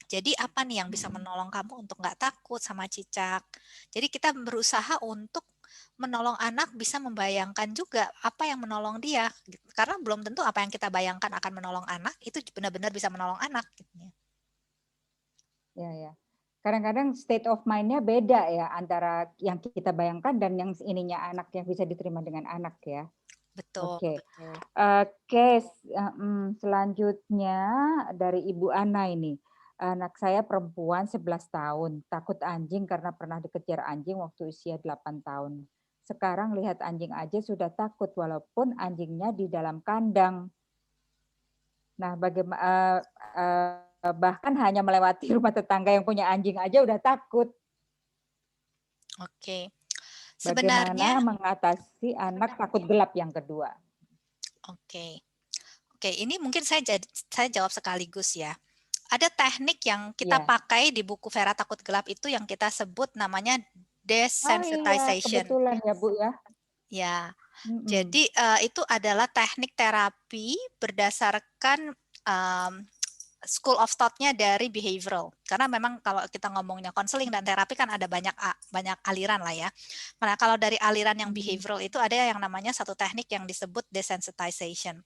Jadi apa nih yang bisa menolong kamu untuk nggak takut sama cicak. Jadi kita berusaha untuk menolong anak bisa membayangkan juga apa yang menolong dia. Karena belum tentu apa yang kita bayangkan akan menolong anak, itu benar-benar bisa menolong anak. Ya. Kadang-kadang state of mind-nya beda ya antara yang kita bayangkan dan yang ininya anak yang bisa diterima dengan anak ya. Betul. Oke, selanjutnya dari Ibu Ana ini. Anak saya perempuan 11 tahun, takut anjing karena pernah dikejar anjing waktu usia 8 tahun. Sekarang lihat anjing aja sudah takut walaupun anjingnya di dalam kandang. Nah, bagaimana bahkan hanya melewati rumah tetangga yang punya anjing aja udah takut. Oke. Bagaimana mengatasi anak takut gelap yang kedua? Oke, ini mungkin saya jawab sekaligus ya. Ada teknik yang kita pakai di buku Vera Takut Gelap itu yang kita sebut namanya desensitization. Kebetulan ya Bu ya. Ya, jadi itu adalah teknik terapi berdasarkan school of thought-nya dari behavioral. Karena memang kalau kita ngomongnya konseling dan terapi kan ada banyak aliran lah ya. Nah, kalau dari aliran yang behavioral itu ada yang namanya satu teknik yang disebut desensitization.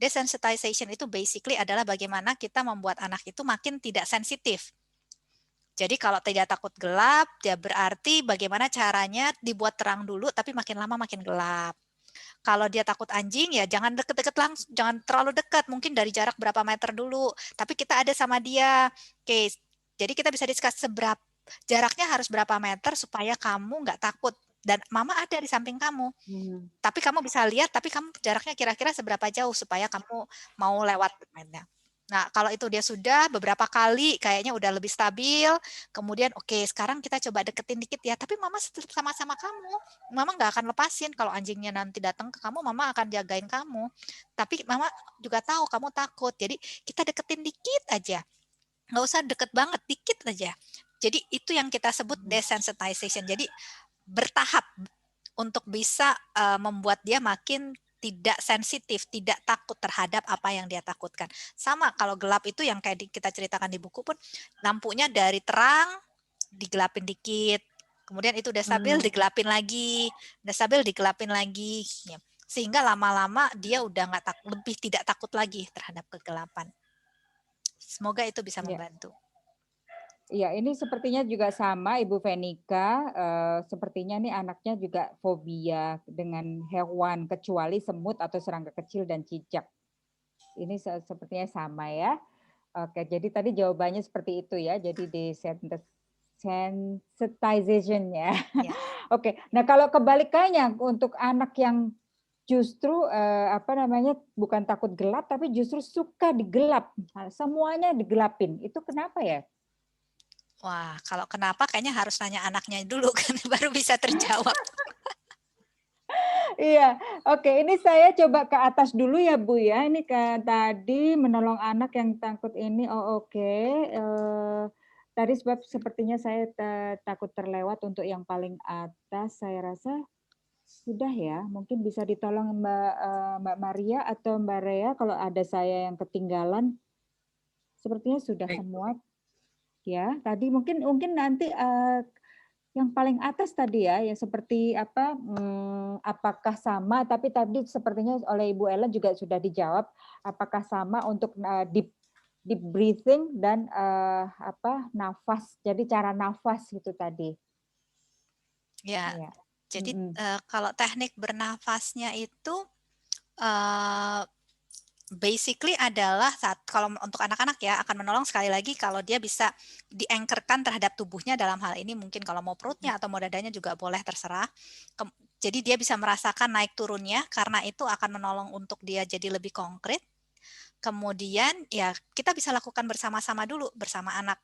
Desensitization itu basically adalah bagaimana kita membuat anak itu makin tidak sensitif. Jadi kalau tidak takut gelap, ya berarti bagaimana caranya dibuat terang dulu, tapi makin lama makin gelap. Kalau dia takut anjing, ya jangan deket-deket langsung, jangan terlalu dekat, mungkin dari jarak berapa meter dulu. Tapi kita ada sama dia. Oke, jadi kita bisa discuss jaraknya harus berapa meter supaya kamu nggak takut. Dan mama ada di samping kamu. Tapi kamu bisa lihat, tapi kamu jaraknya kira-kira seberapa jauh supaya kamu mau lewat mainnya. Nah, kalau itu dia sudah beberapa kali kayaknya udah lebih stabil, kemudian oke, sekarang kita coba deketin dikit ya, tapi mama tetap sama-sama kamu. Mama nggak akan lepasin kalau anjingnya nanti datang ke kamu, mama akan jagain kamu. Tapi mama juga tahu kamu takut, jadi kita deketin dikit aja. Nggak usah deket banget, dikit aja. Jadi itu yang kita sebut desensitization. Jadi bertahap untuk bisa membuat dia makin tidak sensitif, tidak takut terhadap apa yang dia takutkan. Sama kalau gelap itu yang kayak kita ceritakan di buku pun, lampunya dari terang digelapin dikit, kemudian itu udah stabil digelapin lagi, udah stabil digelapin lagi, sehingga lama-lama dia udah lebih tidak takut lagi terhadap kegelapan. Semoga itu bisa membantu. Iya, ini sepertinya juga sama Ibu Venika. Sepertinya nih anaknya juga fobia dengan hewan kecuali semut atau serangga kecil dan cicak. Ini sepertinya sama ya. Oke, jadi tadi jawabannya seperti itu ya. Jadi desensitization ya. Oke, nah kalau kebalikannya untuk anak yang justru bukan takut gelap tapi justru suka digelap, semuanya digelapin, itu kenapa ya? Wah, kalau kenapa kayaknya harus nanya anaknya dulu kan baru bisa terjawab. Iya, oke. Ini saya coba ke atas dulu ya Bu ya. Ini tadi menolong anak yang takut ini. Oh oke. Tadi sebab sepertinya saya takut terlewat untuk yang paling atas. Saya rasa sudah ya. Mungkin bisa ditolong Mbak Maria atau Mbak Rea kalau ada saya yang ketinggalan. Sepertinya sudah semua. Ya, tadi mungkin nanti yang paling atas tadi ya, yang seperti apakah sama? Tapi tadi sepertinya oleh Ibu Ellen juga sudah dijawab. Apakah sama untuk deep breathing dan nafas? Jadi cara nafas itu tadi. Ya. Jadi kalau teknik bernafasnya itu basically adalah kalau untuk anak-anak ya akan menolong sekali lagi kalau dia bisa dianchorkan terhadap tubuhnya, dalam hal ini mungkin kalau mau perutnya atau mau dadanya juga boleh, terserah. Jadi dia bisa merasakan naik turunnya, karena itu akan menolong untuk dia jadi lebih konkret. Kemudian ya kita bisa lakukan bersama-sama dulu bersama anak.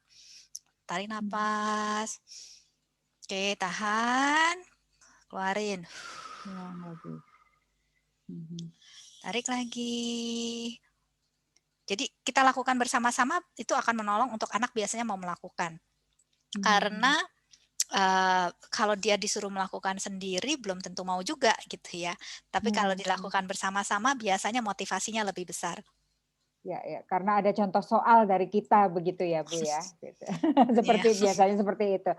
Tarik napas. Oke, tahan. Keluarin. Tarik lagi. Jadi kita lakukan bersama-sama, itu akan menolong untuk anak biasanya mau melakukan. Karena kalau dia disuruh melakukan sendiri belum tentu mau juga gitu ya. Tapi kalau dilakukan bersama-sama biasanya motivasinya lebih besar. Ya, karena ada contoh soal dari kita begitu ya Bu ya. Gitu. Biasanya seperti itu.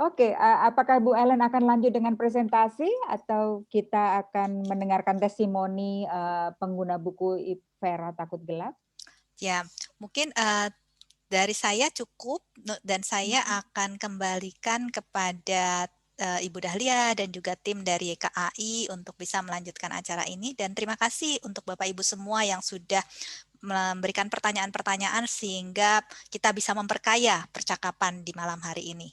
Oke, apakah Bu Ellen akan lanjut dengan presentasi atau kita akan mendengarkan testimoni pengguna buku Vera Takut Gelap? Ya, mungkin dari saya cukup, dan saya akan kembalikan kepada Ibu Dahlia dan juga tim dari YKAI untuk bisa melanjutkan acara ini. Dan terima kasih untuk Bapak Ibu semua yang sudah memberikan pertanyaan-pertanyaan sehingga kita bisa memperkaya percakapan di malam hari ini.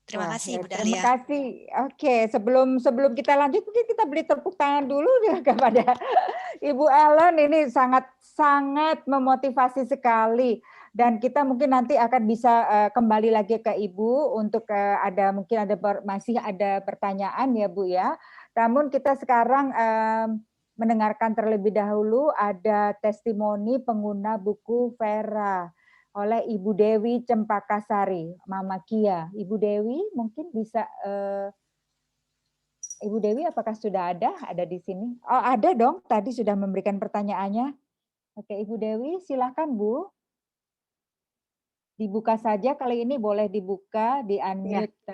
Terima kasih Ibu Dahlia. Terima kasih. Oke, sebelum kita lanjut mungkin kita beri tepuk tangan dulu kepada Ibu Ellen. Ini sangat memotivasi sekali. Dan kita mungkin nanti akan bisa kembali lagi ke Ibu untuk masih ada pertanyaan ya Bu ya. Namun kita sekarang mendengarkan terlebih dahulu ada testimoni pengguna buku Vera oleh Ibu Dewi Cempakasari, Mama Kia. Ibu Dewi mungkin bisa, Ibu Dewi apakah sudah ada di sini? Oh ada dong, tadi sudah memberikan pertanyaannya. Oke Ibu Dewi silahkan Bu. Dibuka saja, kali ini boleh dibuka, di-unmute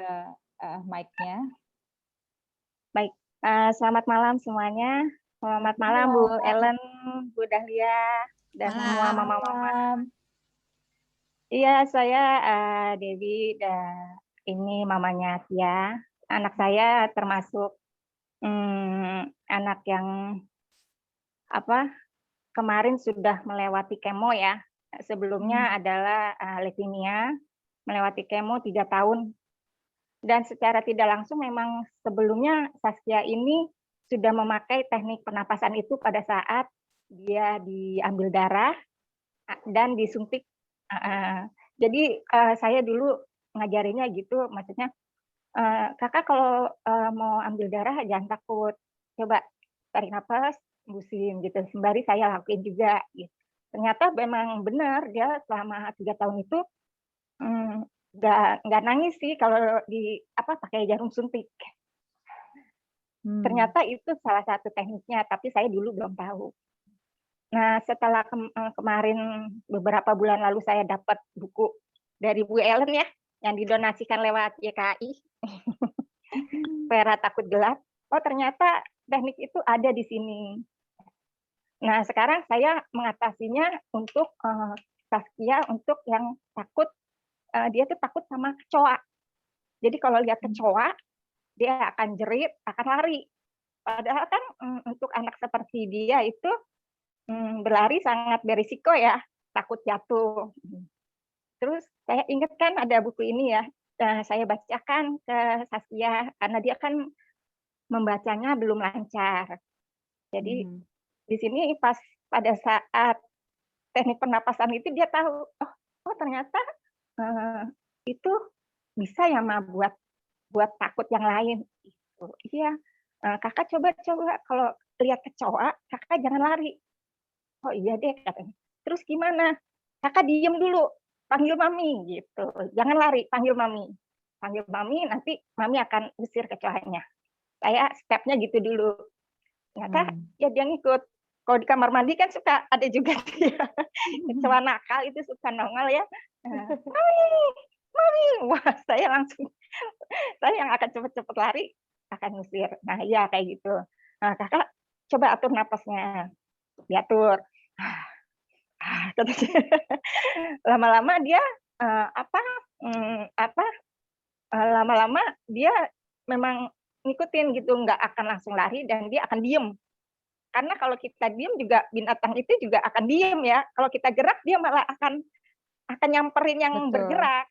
mic-nya. Baik, selamat malam semuanya. Selamat malam Bu Ellen, Bu Dahlia, dan semua mama-mama. Iya, saya Dewi, ini mamanya Tia. Anak saya termasuk anak yang kemarin sudah melewati kemo ya. Sebelumnya adalah leukemia, melewati kemo 3 tahun. Dan secara tidak langsung memang sebelumnya Saskia ini sudah memakai teknik pernapasan itu pada saat dia diambil darah dan disuntik. Jadi saya dulu ngajarinnya gitu, maksudnya kakak kalau mau ambil darah jangan takut, coba tarik nafas, hembusin gitu. Sembari saya lakuin juga. Gitu. Ternyata memang benar dia selama 3 tahun itu nggak nangis sih kalau pakai jarum suntik. Ternyata itu salah satu tekniknya, tapi saya dulu belum tahu. Nah, setelah kemarin beberapa bulan lalu saya dapat buku dari Bu Ellen ya, yang didonasikan lewat YKI, Vera Takut Gelap. Oh, ternyata teknik itu ada di sini. Nah, sekarang saya mengatasinya untuk Saskia, untuk yang takut, dia tuh takut sama kecoa. Jadi kalau lihat kecoa, dia akan jerit, akan lari. Padahal kan untuk anak seperti dia itu berlari sangat berisiko ya, takut jatuh. Terus saya ingat kan ada buku ini ya, saya bacakan ke Saskia karena dia kan membacanya belum lancar. Jadi di sini pas pada saat teknik pernapasan itu dia tahu, oh ternyata itu bisa ya Ma buat takut yang lain. Iya, kakak coba kalau lihat kecoa, kakak jangan lari. Oh iya deh katanya. Terus gimana? Kakak diem dulu, panggil mami gitu. Jangan lari, panggil mami. Panggil mami, nanti mami akan usir kecoanya. Saya stepnya gitu dulu. Ternyata ya dia ngikut. Kalau di kamar mandi kan suka ada juga dia. Kecoa nakal itu suka nongol ya. Mami. Wah, saya langsung, saya yang akan cepet-cepet lari, akan ngusir. Nah iya kayak gitu. Nah kakak coba atur napasnya. Diatur. Lama-lama dia lama-lama dia memang ngikutin gitu, nggak akan langsung lari dan dia akan diem. Karena kalau kita diem juga binatang itu juga akan diem ya. Kalau kita gerak dia malah akan nyamperin yang bergerak.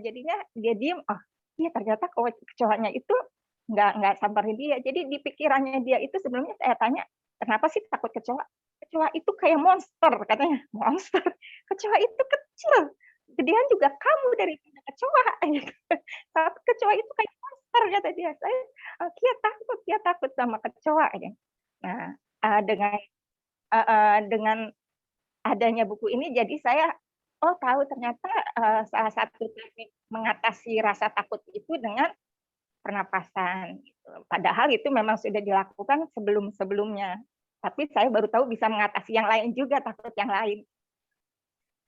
Jadinya dia diem. Oh, iya ternyata kalau kecoanya itu nggak samperin dia. Jadi di pikirannya dia itu sebelumnya saya tanya, kenapa sih takut kecoa? Kecoa itu kayak monster katanya. Monster. Kecoa itu kecil. Gedean juga kamu daripada kecoa. Tapi kecoa itu kayak monster kata dia. Saya Kia takut sama kecoa. Nah, dengan adanya buku ini jadi saya tahu ternyata salah satu teknik mengatasi rasa takut itu dengan pernapasan. Padahal itu memang sudah dilakukan sebelum-sebelumnya. Tapi saya baru tahu bisa mengatasi yang lain juga, takut yang lain.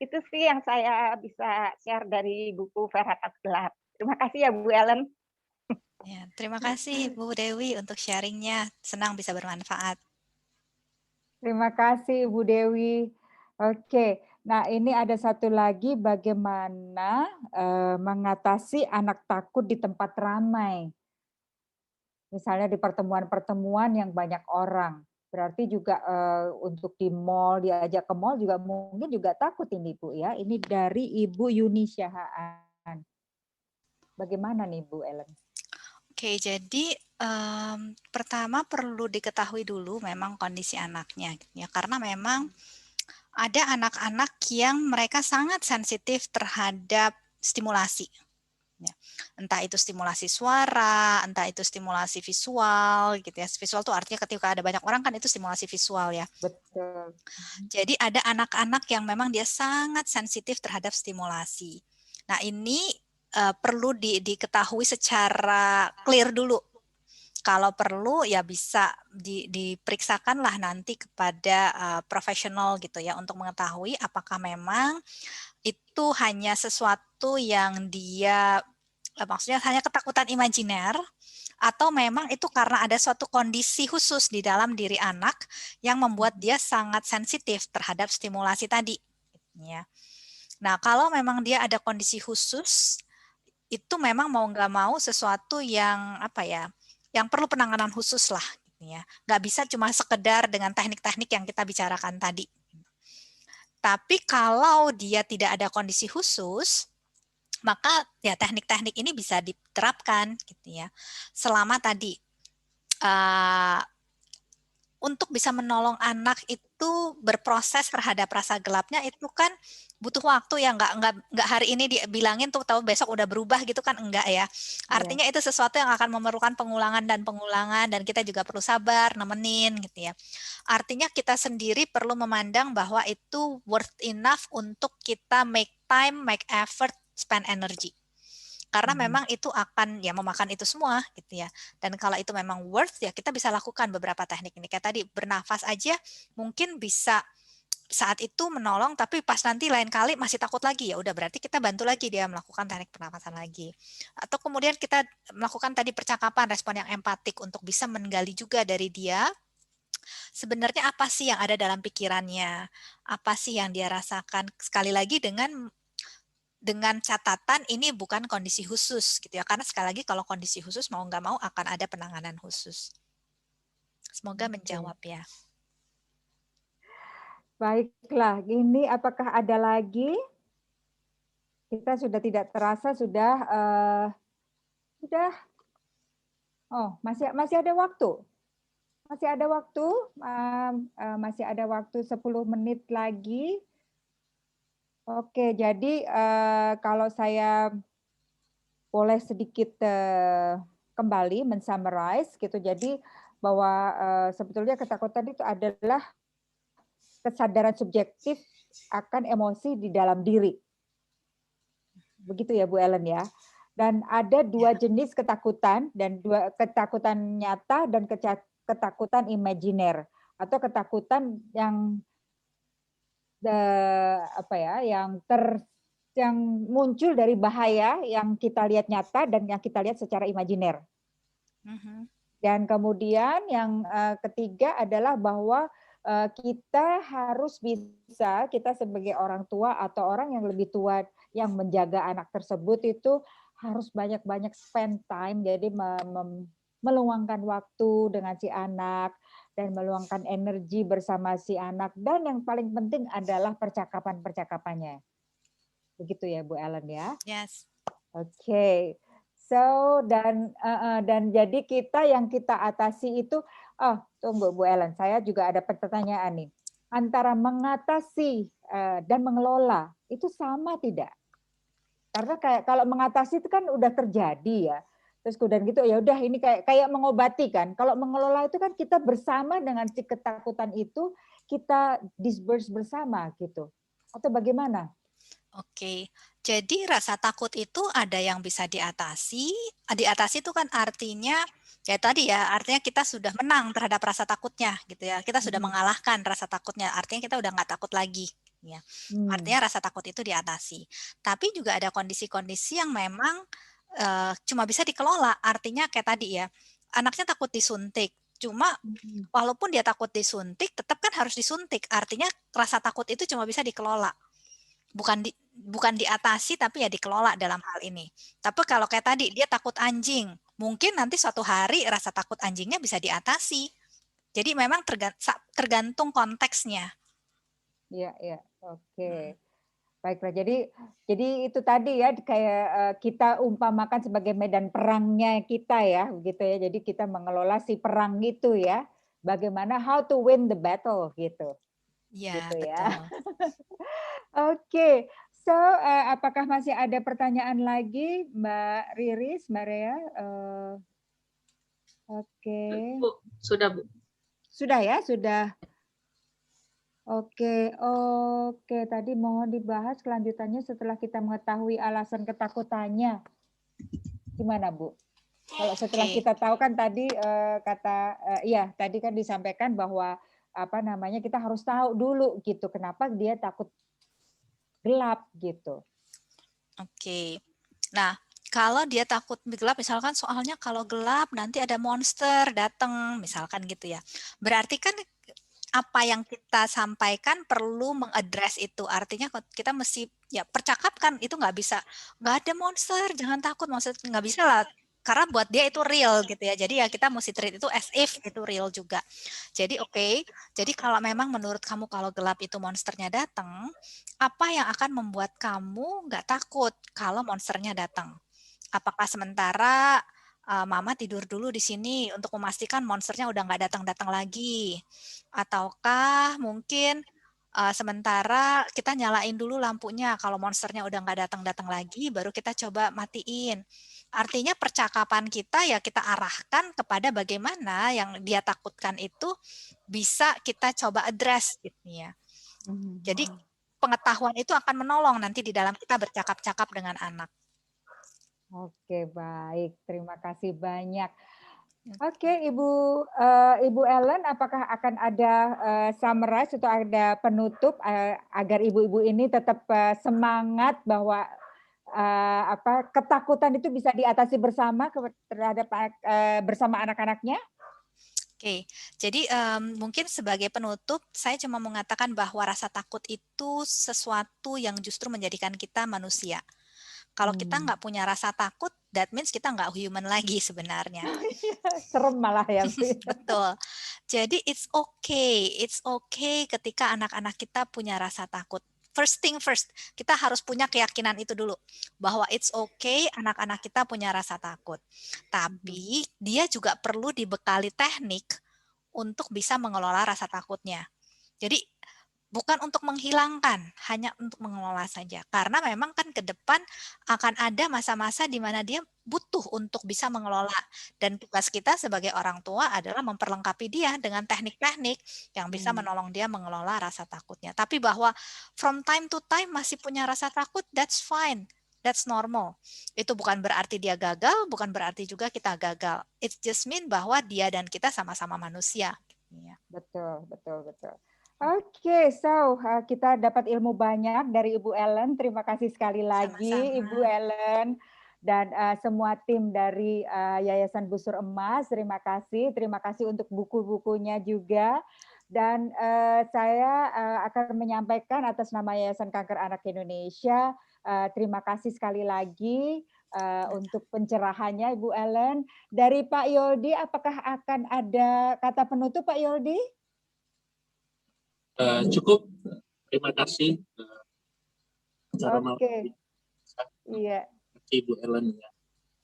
Itu sih yang saya bisa share dari buku Vera Takut Gelap. Terima kasih ya Bu Ellen. Ya, terima kasih Bu Dewi untuk sharingnya. Senang bisa bermanfaat. Terima kasih Bu Dewi. Oke, nah ini ada satu lagi bagaimana mengatasi anak takut di tempat ramai. Misalnya di pertemuan-pertemuan yang banyak orang. Berarti juga untuk di mall, diajak ke mall juga mungkin juga takut ini Bu ya. Ini dari Ibu Yuni Syahaan. Bagaimana nih Bu Ellen? Oke, jadi pertama perlu diketahui dulu memang kondisi anaknya, ya karena memang ada anak-anak yang mereka sangat sensitif terhadap stimulasi. Ya. Entah itu stimulasi suara, entah itu stimulasi visual, gitu ya. Visual itu artinya ketika ada banyak orang kan itu stimulasi visual ya. Betul. Jadi ada anak-anak yang memang dia sangat sensitif terhadap stimulasi. Nah ini perlu diketahui secara clear dulu. Kalau perlu ya bisa diperiksakanlah nanti kepada profesional gitu ya untuk mengetahui apakah memang itu hanya sesuatu yang dia maksudnya hanya ketakutan imajiner atau memang itu karena ada suatu kondisi khusus di dalam diri anak yang membuat dia sangat sensitif terhadap stimulasi tadi ya. Nah, kalau memang dia ada kondisi khusus, itu memang mau nggak mau sesuatu yang apa ya, yang perlu penanganan khusus lah, gitu ya. Nggak bisa cuma sekedar dengan teknik-teknik yang kita bicarakan tadi. Tapi kalau dia tidak ada kondisi khusus, maka ya teknik-teknik ini bisa diterapkan, gitu ya. Selama tadi untuk bisa menolong anak itu berproses terhadap rasa gelapnya itu kan butuh waktu ya, nggak hari ini dibilangin tuh tahu besok udah berubah gitu kan, enggak ya. Artinya itu sesuatu yang akan memerlukan pengulangan dan kita juga perlu sabar nemenin gitu ya. Artinya kita sendiri perlu memandang bahwa itu worth enough untuk kita make time, make effort, spend energy. Karena memang itu akan ya memakan itu semua gitu ya. Dan kalau itu memang worth ya kita bisa lakukan beberapa teknik ini. Kayak tadi bernafas aja mungkin bisa saat itu menolong, tapi pas nanti lain kali masih takut lagi, ya udah berarti kita bantu lagi dia melakukan teknik pernapasan lagi. Atau kemudian kita melakukan tadi percakapan, respon yang empatik untuk bisa menggali juga dari dia sebenarnya apa sih yang ada dalam pikirannya, apa sih yang dia rasakan. Sekali lagi dengan catatan ini bukan kondisi khusus gitu ya, karena sekali lagi kalau kondisi khusus mau nggak mau akan ada penanganan khusus. Semoga menjawab ya. Baiklah, ini apakah ada lagi? Kita sudah tidak terasa sudah masih ada waktu. Masih ada waktu 10 menit lagi. Oke, jadi kalau saya boleh sedikit kembali men-summarize gitu. Jadi bahwa sebetulnya ketakutan itu adalah kesadaran subjektif akan emosi di dalam diri. Begitu ya Bu Ellen ya. Dan ada dua jenis ketakutan, dan dua ketakutan nyata dan ketakutan imajiner, atau ketakutan yang yang muncul dari bahaya yang kita lihat nyata dan yang kita lihat secara imajiner. Dan kemudian yang ketiga adalah bahwa kita harus bisa, kita sebagai orang tua atau orang yang lebih tua yang menjaga anak tersebut itu harus banyak-banyak spend time, jadi meluangkan waktu dengan si anak dan meluangkan energi bersama si anak, dan yang paling penting adalah percakapan-percakapannya. Begitu ya Bu Ellen ya? Yes. Oke. So dan jadi yang kita atasi itu, tunggu Bu Ellen, saya juga ada pertanyaan nih. Antara mengatasi dan mengelola itu sama tidak? Karena kayak kalau mengatasi itu kan udah terjadi ya. Terus kemudian gitu ya udah ini kayak mengobati kan. Kalau mengelola itu kan kita bersama dengan si ketakutan itu kita disperse bersama gitu. Atau bagaimana? Oke. Jadi rasa takut itu ada yang bisa diatasi. Diatasi itu kan artinya ya tadi ya, artinya kita sudah menang terhadap rasa takutnya gitu ya. Kita sudah mengalahkan rasa takutnya. Artinya kita udah nggak takut lagi. Ya. Artinya rasa takut itu diatasi. Tapi juga ada kondisi-kondisi yang memang cuma bisa dikelola. Artinya kayak tadi ya, anaknya takut disuntik. Cuma walaupun dia takut disuntik, tetap kan harus disuntik. Artinya rasa takut itu cuma bisa dikelola. Bukan diatasi, tapi ya dikelola dalam hal ini. Tapi kalau kayak tadi, dia takut anjing. Mungkin nanti suatu hari rasa takut anjingnya bisa diatasi. Jadi memang tergantung konteksnya. Iya, oke. Baiklah, jadi itu tadi ya kayak kita umpamakan sebagai medan perangnya kita ya, begitu ya. Jadi kita mengelola si perang itu ya. Bagaimana how to win the battle gitu. Iya, gitu betul. Ya. Oke. So, apakah masih ada pertanyaan lagi, Mbak Riris, Mbak Rea? Oke. Sudah, Bu. Sudah ya, sudah. Oke. Tadi mohon dibahas kelanjutannya setelah kita mengetahui alasan ketakutannya. Gimana, Bu? Kalau setelah kita tahu kan tadi tadi kan disampaikan bahwa kita harus tahu dulu gitu kenapa dia takut gelap gitu. Oke. Nah, kalau dia takut gelap, misalkan soalnya kalau gelap nanti ada monster datang, misalkan gitu ya. Berarti kan apa yang kita sampaikan perlu mengadres itu. Artinya kita mesti ya percakapkan, itu nggak ada monster, jangan takut, monster nggak bisa lah. Karena buat dia itu real gitu ya. Jadi ya kita mesti treat itu as if itu real juga. Jadi oke. Jadi kalau memang menurut kamu kalau gelap itu monsternya datang, apa yang akan membuat kamu nggak takut kalau monsternya datang? Apakah sementara Mama tidur dulu di sini untuk memastikan monsternya udah nggak datang-datang lagi? Ataukah mungkin sementara kita nyalain dulu lampunya, kalau monsternya udah nggak datang-datang lagi, baru kita coba matiin. Artinya percakapan kita ya kita arahkan kepada bagaimana yang dia takutkan itu bisa kita coba address gitu ya. Jadi pengetahuan itu akan menolong nanti di dalam kita bercakap-cakap dengan anak. Oke, baik. Terima kasih banyak. Oke, Ibu Ellen, apakah akan ada summarize atau ada penutup agar ibu-ibu ini tetap semangat bahwa ketakutan itu bisa diatasi bersama terhadap bersama anak-anaknya? Oke, jadi mungkin sebagai penutup, saya cuma mengatakan bahwa rasa takut itu sesuatu yang justru menjadikan kita manusia. Kalau kita nggak punya rasa takut, that means kita nggak human lagi sebenarnya. Serem malah ya. Betul. Jadi it's okay ketika anak-anak kita punya rasa takut. First thing first, kita harus punya keyakinan itu dulu. Bahwa it's okay anak-anak kita punya rasa takut. Tapi dia juga perlu dibekali teknik untuk bisa mengelola rasa takutnya. Jadi bukan untuk menghilangkan, hanya untuk mengelola saja. Karena memang kan ke depan akan ada masa-masa di mana dia butuh untuk bisa mengelola. Dan tugas kita sebagai orang tua adalah memperlengkapi dia dengan teknik-teknik yang bisa menolong dia mengelola rasa takutnya. Tapi bahwa from time to time masih punya rasa takut, that's fine. That's normal. Itu bukan berarti dia gagal, bukan berarti juga kita gagal. It just mean bahwa dia dan kita sama-sama manusia. Betul. Oke, so kita dapat ilmu banyak dari Ibu Ellen. Terima kasih sekali lagi Sama-sama. Ibu Ellen dan semua tim dari Yayasan Busur Emas. Terima kasih untuk buku-bukunya juga. Dan saya akan menyampaikan atas nama Yayasan Kanker Anak Indonesia, terima kasih sekali lagi untuk pencerahannya Ibu Ellen. Dari Pak Yoldi, apakah akan ada kata penutup Pak Yoldi? Cukup, terima kasih. Oke. Iya. Ibu Ellen ya.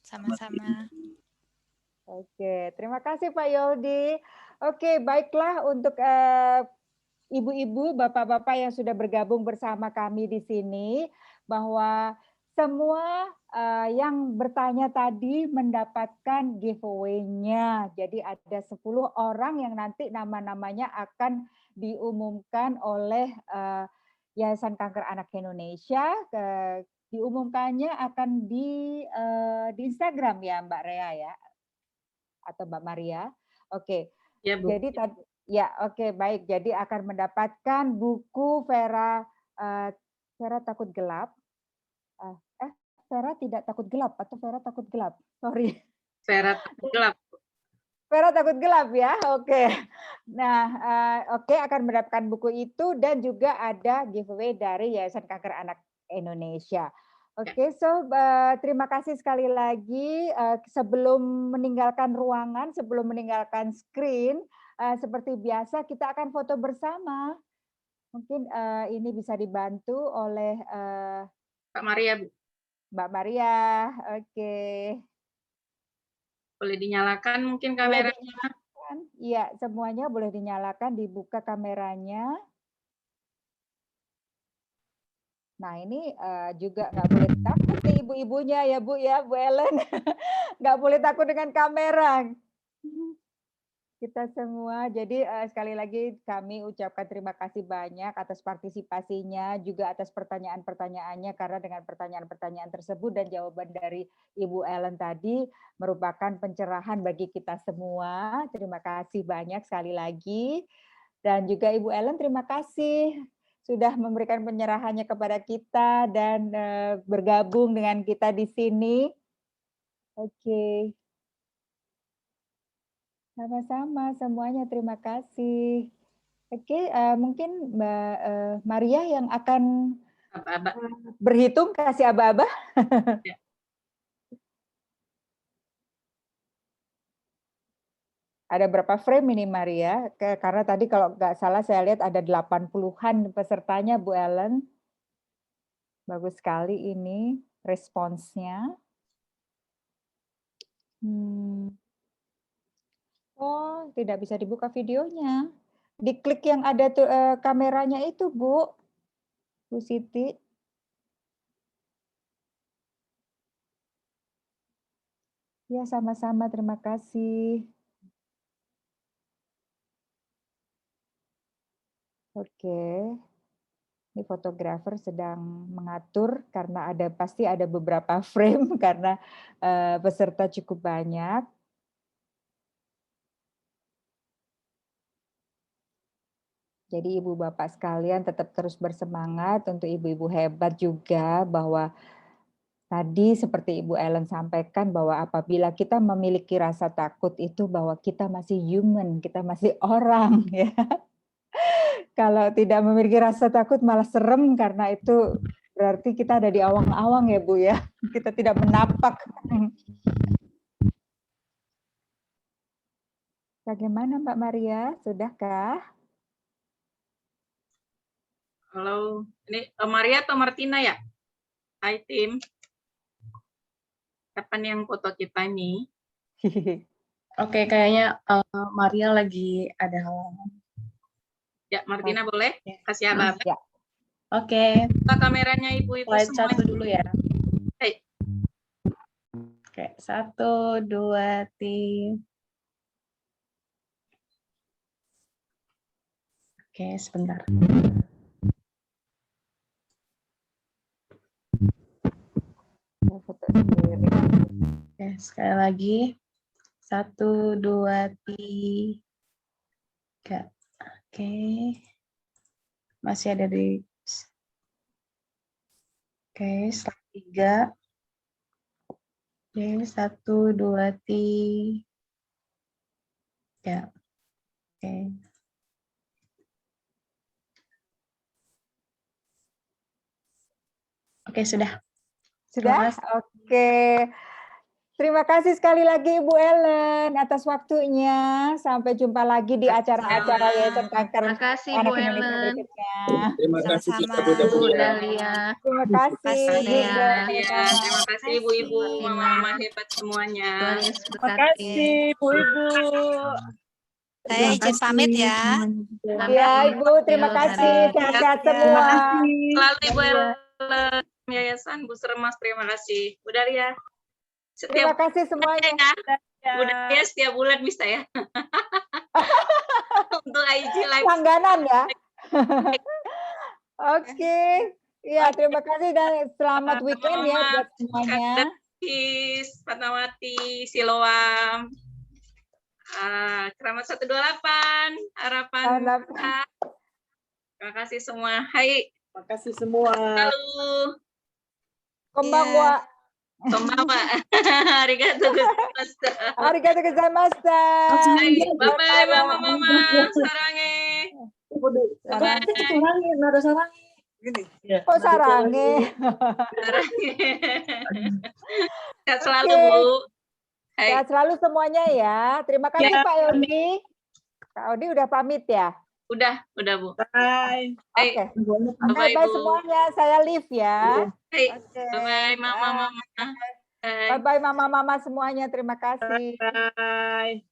Sama-sama. Oke, terima kasih Pak Yoldi. Oke, baiklah untuk ibu-ibu, bapak-bapak yang sudah bergabung bersama kami di sini, bahwa semua yang bertanya tadi mendapatkan giveaway-nya. Jadi ada 10 orang yang nanti nama-namanya akan diumumkan oleh Yayasan Kanker Anak Indonesia. Diumumkannya akan di Instagram ya Mbak Rea ya, atau Mbak Maria. Oke. Ya, Bu. Jadi tadi ya, oke, baik. Jadi akan mendapatkan buku Vera takut gelap. Vera tidak takut gelap atau Vera takut gelap? Sorry. Vera takut gelap. Vera takut gelap ya. Oke. Nah, oke, akan mendapatkan buku itu dan juga ada giveaway dari Yayasan Kanker Anak Indonesia. Oke, so terima kasih sekali lagi. Sebelum meninggalkan ruangan, sebelum meninggalkan screen, seperti biasa kita akan foto bersama. Mungkin ini bisa dibantu oleh Kak Maria, Bu. Mbak Maria. Oke. Boleh dinyalakan mungkin kameranya? Iya, semuanya boleh dinyalakan, dibuka kameranya. Nah, ini juga nggak boleh takut nih ibu-ibunya ya Bu ya, Bu Ellen. Nggak boleh takut dengan kamera. Kita semua, jadi sekali lagi kami ucapkan terima kasih banyak atas partisipasinya, juga atas pertanyaan-pertanyaannya, karena dengan pertanyaan-pertanyaan tersebut dan jawaban dari Ibu Ellen tadi merupakan pencerahan bagi kita semua. Terima kasih banyak sekali lagi. Dan juga Ibu Ellen terima kasih sudah memberikan penyerahannya kepada kita dan bergabung dengan kita di sini. Oke. Sama-sama semuanya, terima kasih. Oke, mungkin Mbak Maria yang akan Aba-aba. berhitung, kasih aba-aba. Ya. Ada berapa frame ini Maria? Karena tadi kalau nggak salah saya lihat ada 80-an pesertanya Bu Ellen. Bagus sekali ini responsnya. Oh, tidak bisa dibuka videonya. Diklik yang ada tuh kameranya itu, Bu Siti. Ya, sama-sama. Terima kasih. Oke. Ini fotografer sedang mengatur karena pasti ada beberapa frame karena peserta cukup banyak. Jadi ibu bapak sekalian tetap terus bersemangat, untuk ibu-ibu hebat juga, bahwa tadi seperti Ibu Ellen sampaikan bahwa apabila kita memiliki rasa takut itu bahwa kita masih human, kita masih orang ya. Kalau tidak memiliki rasa takut malah serem, karena itu berarti kita ada di awang-awang ya Bu ya. Kita tidak menapak. Bagaimana Mbak Maria, sudahkah? Halo, ini Maria atau Martina ya? Hai tim. Kapan yang foto kita ini? Oke, kayaknya Maria lagi ada halangan. Ya, Martina boleh? Ya. Kasih aba-aba. Ya. Oke, Buka kameranya ibu-ibu slide semua. 1 dulu ya. Hai. Oke, 1, 2, 3. Oke, sebentar. Foto sendiri. Oke, sekali lagi. 1, 2, 3. Oke. Masih ada di... Oke, slide 3. Oke, 1, 2, 3. Oke. Oke, sudah. Sudah? Oke. Terima kasih sekali lagi Ibu Ellen atas waktunya. Sampai jumpa lagi di acara-acara Yayasan Kanker Terima kasih Anak Bu Indonesia Ellen. berikutnya. Terima kasih juga Sama-sama. Bu Bu Dahlia. Dahlia. Terima kasih Terima kasih. juga. Ya, terima kasih ibu-ibu, Terima mama-mama hebat semuanya. Tuhan Yesus Terima berkati. kasih Bu Ibu. Saya izin pamit ya. Ya Ibu, terima kasih. Sehat-sehat semua. Selalu Ibu Ellen, Yayasan Bu Sermas, terima kasih. Bu Dahlia. Terima Setiap kasih semuanya. Bu Dahlia setiap bulan bisa ya. Untuk IG Live. Langganan ya. Oke. Ya, terima kasih dan selamat weekend ya buat semuanya. Kis, Fatmawati, Siloam. Keramat 128, harapan. Terima kasih semua. Hai. Terima kasih semua. Halo. Konbanwa. Konbanwa. Arigatou gozaimashita. Arigatou gozaimashita. Hai, bye-bye mama-mama. Sarange. Sarange, nada sarange. Gini. Oh, sarange. Sarange. Sehat selalu, Bu. Hai. Sehat selalu semuanya ya. Terima kasih Ya. Pak Odi. Pak Odi udah pamit ya? Udah Bu. Bye. Oke. Bye-bye, Bye Bu. semuanya. Saya leave ya. Hai. Oke. Bye-bye mama-mama. Hai. Bye-bye mama-mama semuanya. Terima kasih. Bye.